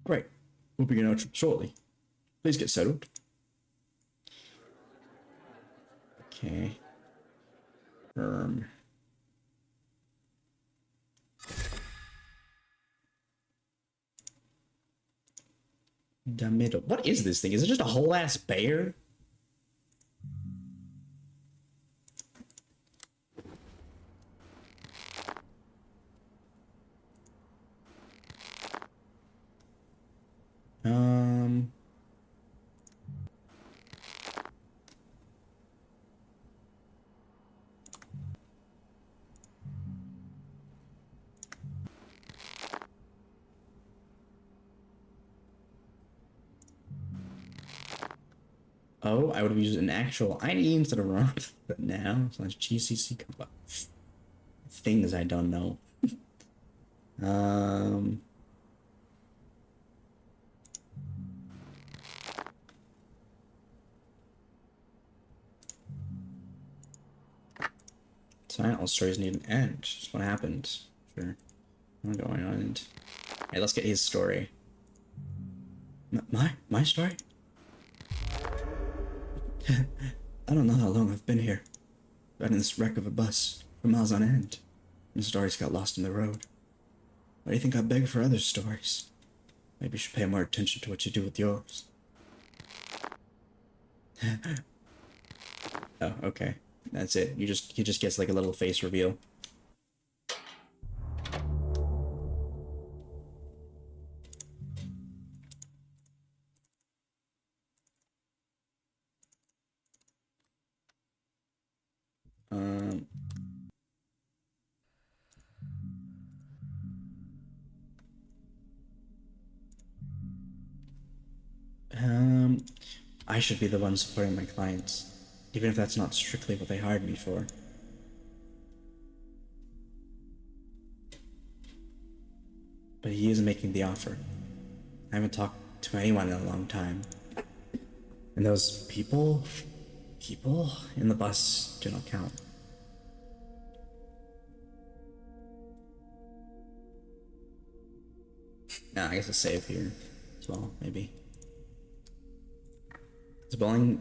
Speaker 1: Great. We'll begin our trip shortly. Please get settled. Okay. The middle. What is this thing? Is it just a whole ass bear? Oh, I would have used an actual ID instead of ROM, but now /GCC come up. Things I don't know. Um, Sorry, all stories need an end. Just what happens. Sure. I'm going on. And... Alright, let's get his story. My story? I don't know how long I've been here. Riding this wreck of a bus for miles on end. And stories got lost in the road. Why do you think I beg for other stories? Maybe you should pay more attention to what you do with yours. Oh, okay. That's it. He just gets like a little face reveal. Um, I should be the one supporting my clients, even if that's not strictly what they hired me for. But he is making the offer. I haven't talked to anyone in a long time. And those people in the bus do not count. Nah, I guess a save here as well, maybe. Is blowing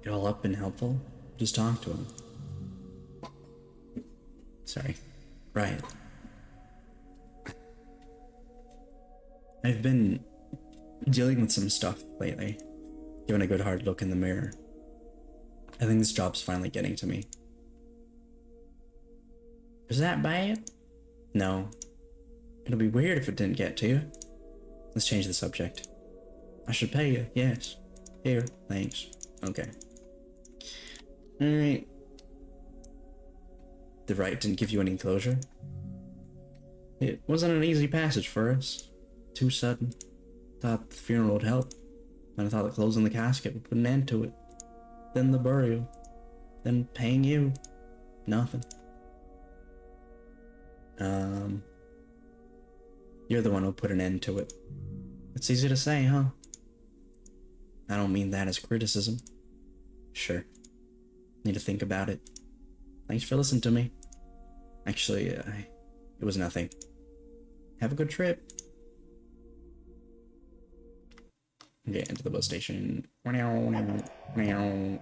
Speaker 1: it all up and helpful? Just talk to him. Sorry. Right. I've been dealing with some stuff lately. Giving a good hard look in the mirror. I think this job's finally getting to me. Is that bad? No. It'll be weird if it didn't get to you. Let's change the subject. I should pay you, yes. Here, thanks. Okay. Alright. The right didn't give you any closure? It wasn't an easy passage for us. Too sudden. Thought the funeral would help. Then I thought that closing the casket would put an end to it. Then the burial. Then paying you. Nothing. You're the one who put an end to it. It's easy to say, huh? I don't mean that as criticism. Sure. Need to think about it. Thanks for listening to me. Actually, it was nothing. Have a good trip. Okay, into the bus station. And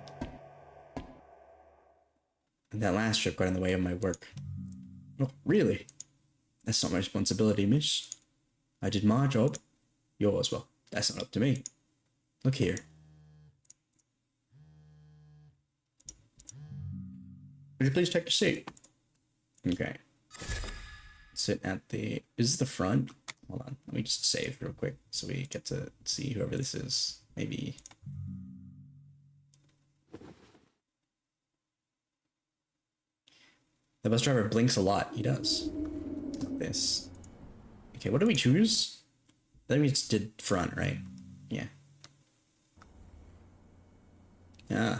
Speaker 1: that last trip got in the way of my work. Oh, really? That's not my responsibility, miss. I did my job. Yours, well, that's not up to me. Look here. Would you please take your seat? Okay. Sit at the... Is this the front? Hold on. Let me just save real quick so we get to see whoever this is. Maybe... The bus driver blinks a lot. He does. Like this. Okay, what do we choose? I think we just did front, right? Yeah. Yeah.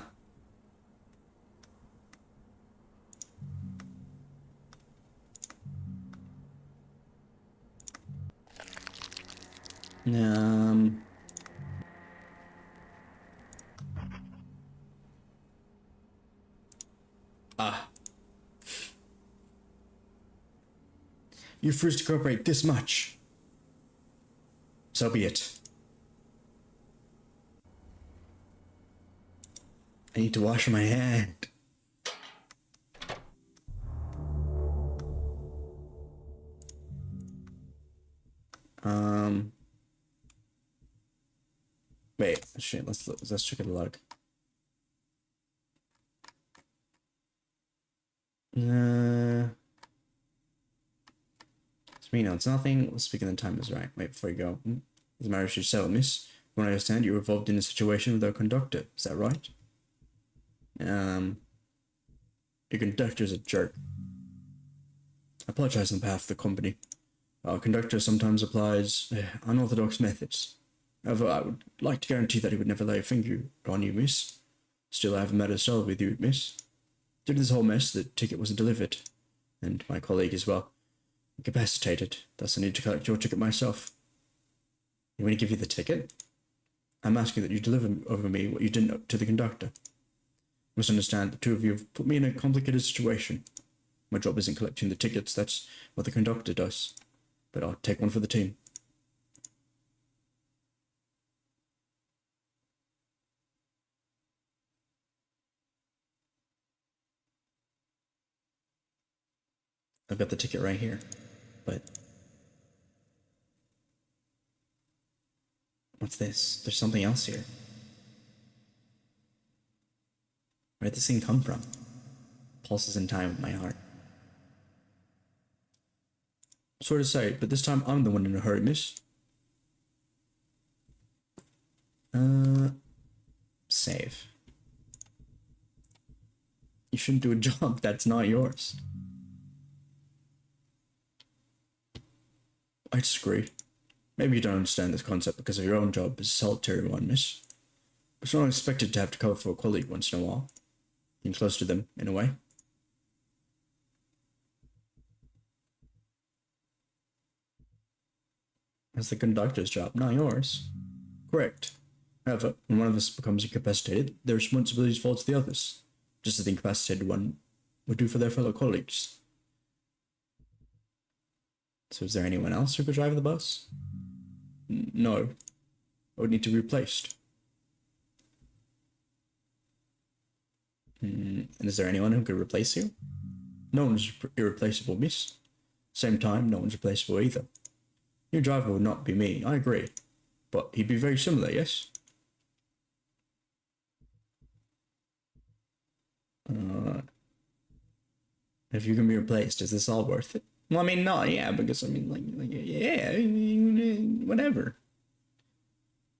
Speaker 1: You first to cooperate this much. So be it. I need to wash my hand. Wait, shit, let's check the log. Serena, it's nothing. Let's speak in the time is right. Wait, before you go. The marriage should settle, miss. From what I understand, you were involved in a situation with our conductor. Is that right? Your conductor's a jerk. I apologize on behalf of the company. Our conductor sometimes applies unorthodox methods. However, I would like to guarantee that he would never lay a finger on you, miss. Still, I haven't met a soul with you, miss. Due to this whole mess, the ticket wasn't delivered. And my colleague as well. Incapacitated, thus I need to collect your ticket myself. You want me to give you the ticket? I'm asking that you deliver over me what you didn't to the conductor. You must understand the two of you have put me in a complicated situation. My job isn't collecting the tickets, that's what the conductor does. But I'll take one for the team. I've got the ticket right here, but what's this? There's something else here. Where'd this thing come from? Pulses in time with my heart. Sorry to say, but this time I'm the one in a hurry, miss. Save. You shouldn't do a job that's not yours. I disagree. Maybe you don't understand this concept because of your own job as a solitary one, miss. It's not expected to have to cover for a colleague once in a while. Being close to them, in a way. That's the conductor's job, not yours. Correct. However, when one of us becomes incapacitated, the responsibility falls to the others, just as the incapacitated one would do for their fellow colleagues. So is there anyone else who could drive the bus? No. I would need to be replaced. And is there anyone who could replace you? No one's irreplaceable, miss. Same time, no one's replaceable either. Your driver would not be me, I agree. But he'd be very similar, yes? If you can be replaced, is this all worth it? Well, I mean, no, yeah, because I mean, yeah, whatever.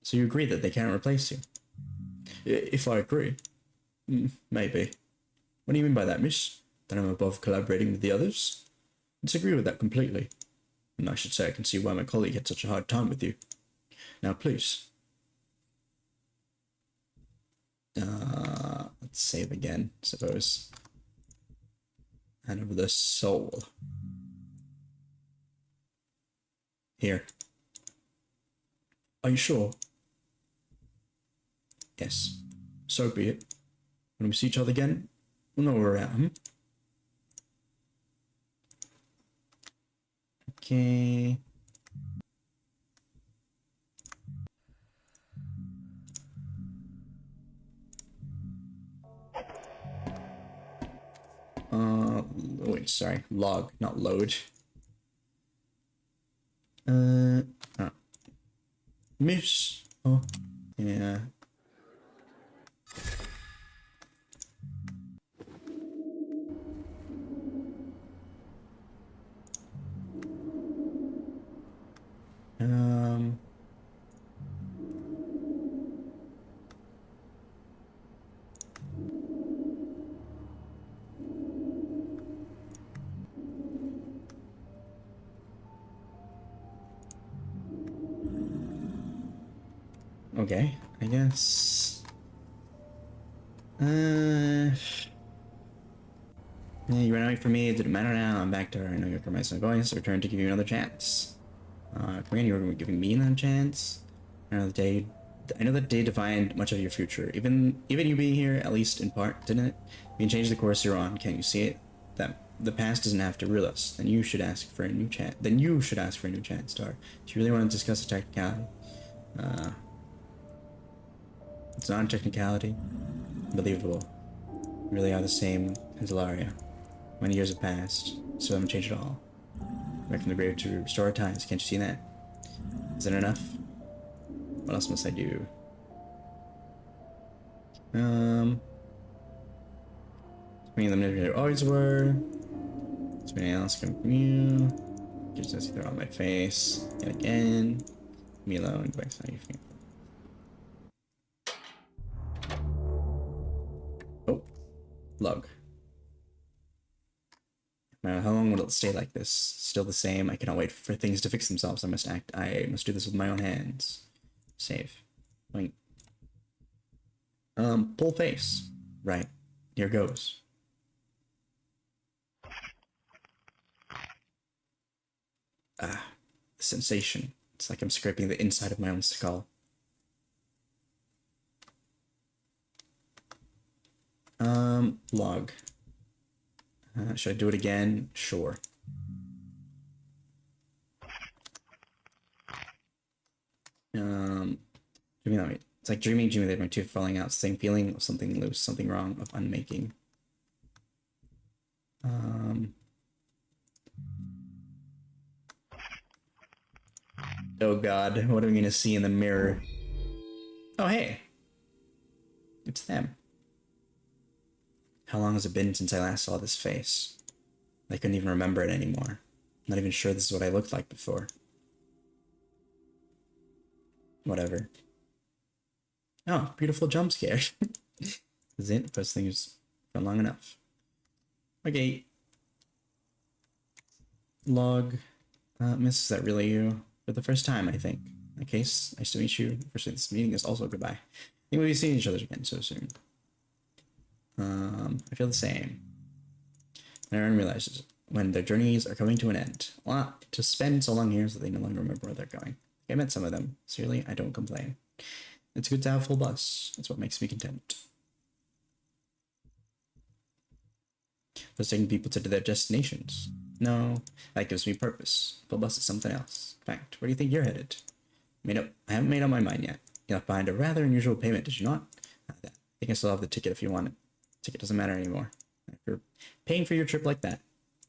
Speaker 1: So you agree that they can't replace you? If I agree. Maybe. What do you mean by that, miss? That I'm above collaborating with the others? I disagree with that completely. And I should say I can see why my colleague had such a hard time with you. Now, please. Let's save again, suppose. Hand over the soul. Here. Are you sure? Yes. So be it. When we see each other again, we'll know where we're at, Okay. Wait, sorry. Log, not load. Miss. Oh, yeah. Okay, I guess. Yeah, you ran away from me. It didn't matter now. I'm back to her. I know you're from my son going, so return to give you another chance. Corinne, you were giving me another chance. I know that day defined much of your future. Even you being here, at least in part, didn't it? You can change the course you're on. Can't you see it? That the past doesn't have to rule us. Then you should ask for a new chance. Star. Do you really want to discuss the technicality? It's not a technicality. Unbelievable. We really are the same as Ilaria. Many years have passed, so I haven't changed at all. Back from the grave to restore ties. Can't you see that? Is that enough? What else must I do? Me eliminated always were. Is there anything else coming from you? Just as you throw on my face. Yet again. Me alone. Go back to how you feel. Oh. Log. How long will it stay like this? Still the same. I cannot wait for things to fix themselves. I must do this with my own hands. Save. Wait. Pull face. Right. Here goes. The sensation. It's like I'm scraping the inside of my own skull. Log. Should I do it again? Sure. Dreaming that it's like dreaming that my tooth falling out. Same feeling of something loose, something wrong, of unmaking. Oh God, what are we gonna see in the mirror? Oh hey, it's them. How long has it been since I last saw this face? I couldn't even remember it anymore. I'm not even sure this is what I looked like before. Whatever. Oh, beautiful jump scare. This is it. Post things for long enough. Okay. Log. Miss, is that really you? For the first time, I think. In case, nice to meet you. Firstly, this meeting is also goodbye. I think we'll be seeing each other again so soon. I feel the same. And everyone realizes when their journeys are coming to an end. A lot to spend so long here so they no longer remember where they're going. I met some of them. Seriously, I don't complain. It's good to have a full bus. That's what makes me content. Just taking people to their destinations. No, that gives me purpose. Full bus is something else. In fact, where do you think you're headed? I haven't made up my mind yet. You left behind a rather unusual payment, did you not? I think I still have the ticket if you want it. Ticket doesn't matter anymore. If you're paying for your trip like that,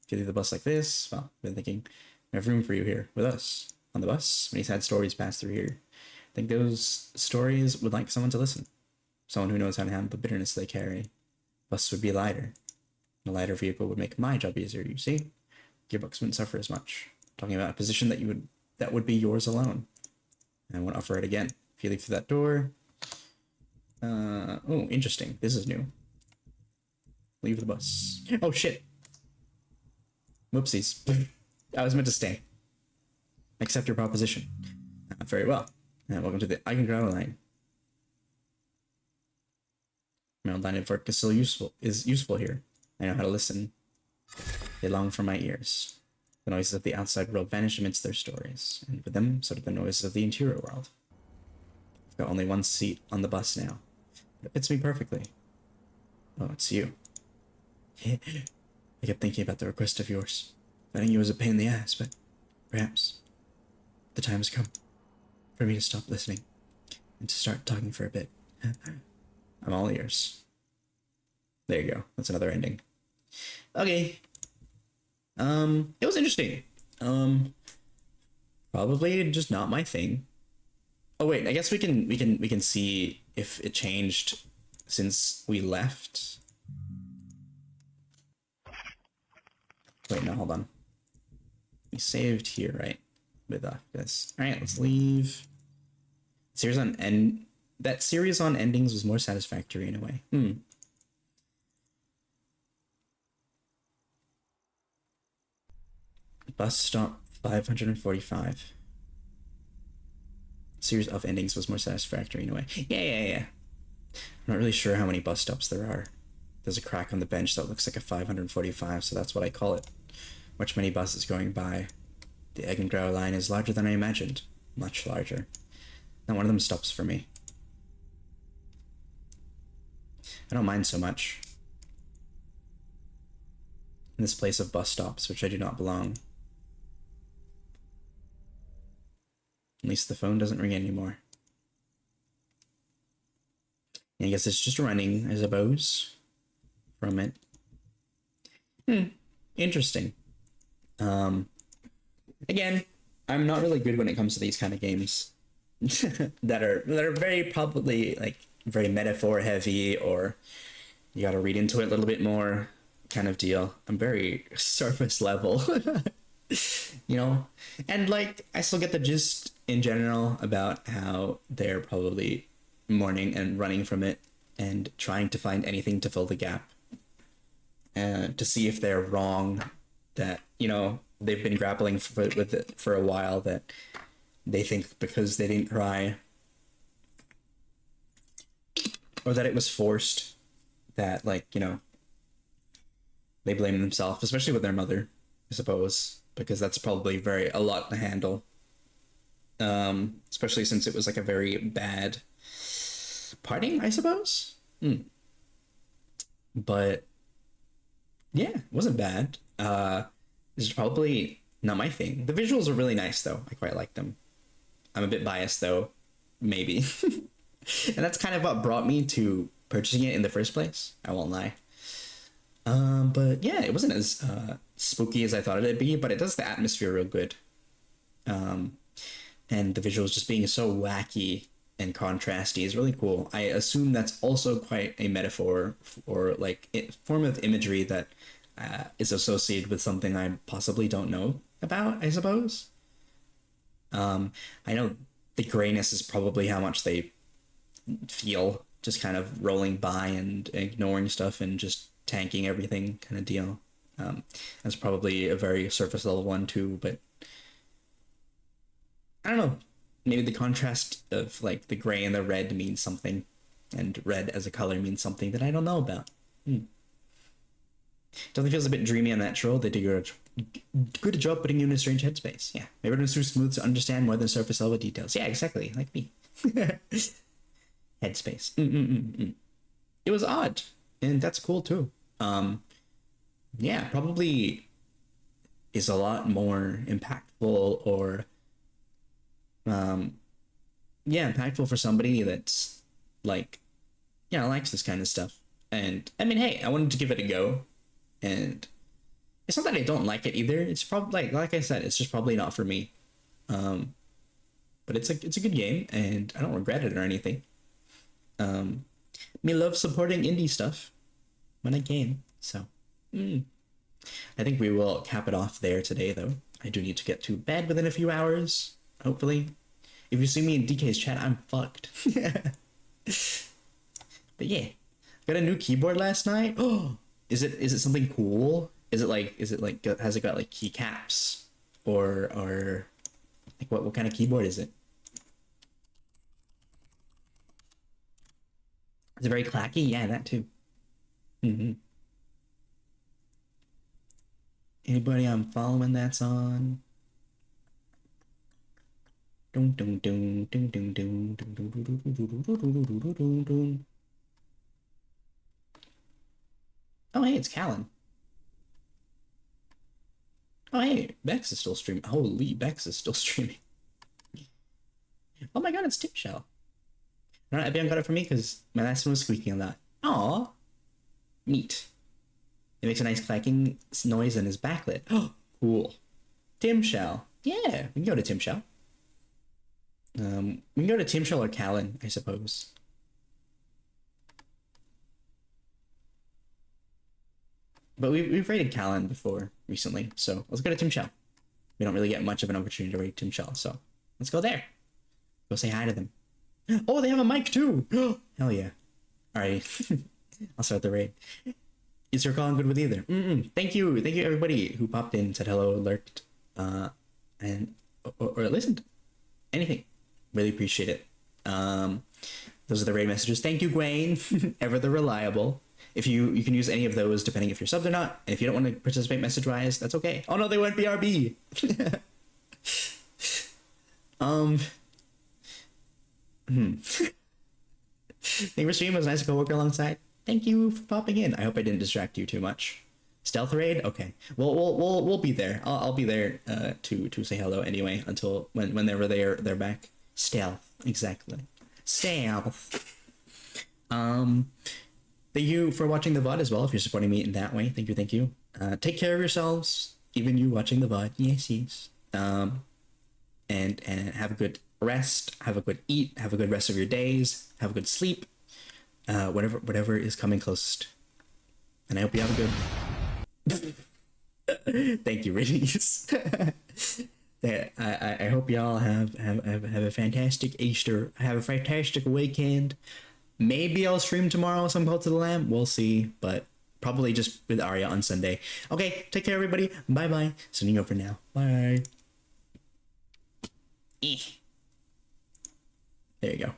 Speaker 1: if you leave the bus like this, well, I've been thinking we have room for you here with us. On the bus, many sad stories pass through here. I think those stories would like someone to listen. Someone who knows how to handle the bitterness they carry. Bus would be lighter. A lighter vehicle would make my job easier, you see? Gearbox wouldn't suffer as much. Talking about a position that would be yours alone. And I won't offer it again. If you leave through that door. Oh, interesting. This is new. Leave the bus. Oh shit. Whoopsies. I was meant to stay. Accept your proposition. Very well. Welcome to the Eigengrau line. My own line of work is still useful here. I know how to listen. They long for my ears. The noises of the outside world vanish amidst their stories, and with them, so do the noises of the interior world. I've got only one seat on the bus now, but it fits me perfectly. Oh, it's you. I kept thinking about the request of yours. Finding you was a pain in the ass, but perhaps the time has come for me to stop listening and to start talking for a bit. I'm all ears. There you go. That's another ending. Okay. It was interesting. Probably just not my thing. Oh wait, I guess we can see if it changed since we left. Wait, no, hold on. We saved here, right? With this. All right, let's leave. That series on endings was more satisfactory in a way. Bus stop 545. Series of endings was more satisfactory in a way. Yeah. I'm not really sure how many bus stops there are. There's a crack on the bench that looks like a 545, so that's what I call it. Much many buses going by. The Eggengrau line is larger than I imagined. Much larger. Not one of them stops for me. I don't mind so much. In this place of bus stops, which I do not belong. At least the phone doesn't ring anymore. I guess it's just running, I suppose, from it. Interesting. Again, I'm not really good when it comes to these kind of games that are very probably like very metaphor heavy, or you got to read into it a little bit more kind of deal. I'm very surface level, you know, and like I still get the gist in general about how they're probably mourning and running from it and trying to find anything to fill the gap, and to see if they're wrong, that, you know, they've been grappling with it for a while, that they think because they didn't cry or that it was forced, that, like, you know, they blame themselves, especially with their mother, I suppose, because that's probably a lot to handle. Especially since it was like a very bad parting, I suppose. But yeah, it wasn't bad. This is probably not my thing. The visuals are really nice though. I quite like them. I'm a bit biased though, maybe. And that's kind of what brought me to purchasing it in the first place. I won't lie. But yeah, it wasn't as spooky as I thought it'd be, but it does the atmosphere real good. And the visuals just being so wacky and contrasty is really cool. I assume that's also quite a metaphor or like form of imagery that is associated with something I possibly don't know about, I suppose. I know the grayness is probably how much they feel, just kind of rolling by and ignoring stuff and just tanking everything kind of deal. That's probably a very surface level one too, but I don't know. Maybe the contrast of like the gray and the red means something, and red as a color means something that I don't know about. Definitely feels a bit dreamy and natural. They do a good job putting you in a strange headspace. Yeah, maybe it's too smooth to understand more than surface level details. Yeah, exactly, like me. Headspace. It was odd, and that's cool too. Yeah, probably is a lot more impactful or yeah, impactful for somebody that's like, yeah, likes this kind of stuff. And I mean, hey, I wanted to give it a go, and it's not that I don't like it either. It's probably like I said, it's just probably not for me. But it's a good game, and I don't regret it or anything. Me love supporting indie stuff when I can. So, I think we will cap it off there today, though. I do need to get to bed within a few hours, hopefully. If you see me in DK's chat, I'm fucked. But yeah, got a new keyboard last night. Oh, is it something cool? Is it like has it got like keycaps or like what kind of keyboard is it? Is it very clacky? Yeah, that too. Anybody I'm following that's on? Dun, dun, dun, dun, dun, dun, dun, dun, dun, dun, dun, dun, dun, dun, dun. Oh, hey, it's Callan. Oh, hey, Bex is still streaming. Holy, Bex is still streaming. Oh my god, it's Tip Shell. I don't know, everyone got it for me because my last one was squeaking a lot. Aw, neat. It makes a nice clacking noise and is backlit. Oh, cool. Tim Shell. Yeah, we can go to Tim Shell. We can go to Tim Shell or Callan, I suppose. But we've rated Callan before recently, so let's go to Tim Shell. We don't really get much of an opportunity to rate Tim Shell, so let's go there. Go say hi to them. Oh, they have a mic too! Hell yeah. Alright, I'll start the raid. Is your call good with either? Thank you everybody who popped in, said hello, lurked, and or listened. Anything. Really appreciate it. Those are the raid messages. Thank you, Gwaine, ever the reliable. If you can use any of those depending if you're subbed or not. And if you don't want to participate message wise, that's okay. Oh no, they went BRB. Thank you for streaming. It was nice to co-work alongside. Thank you for popping in. I hope I didn't distract you too much. Stealth raid? Okay. Well, we'll be there. I'll be there to say hello anyway until whenever they're back. Stealth, exactly. Stealth. Thank you for watching the VOD as well. If you're supporting me in that way, thank you. Take care of yourselves, even you watching the VOD. Yes. And have a good rest. Have a good eat. Have a good rest of your days. Have a good sleep. Whatever is coming closest. And I hope you have a good. Thank you, Release. I hope y'all have a fantastic Easter. Have a fantastic weekend. Maybe I'll stream tomorrow some Cult to the Lamb. We'll see, but probably just with Arya on Sunday. Okay, take care, everybody. Bye bye. Sending over now. Bye. There you go.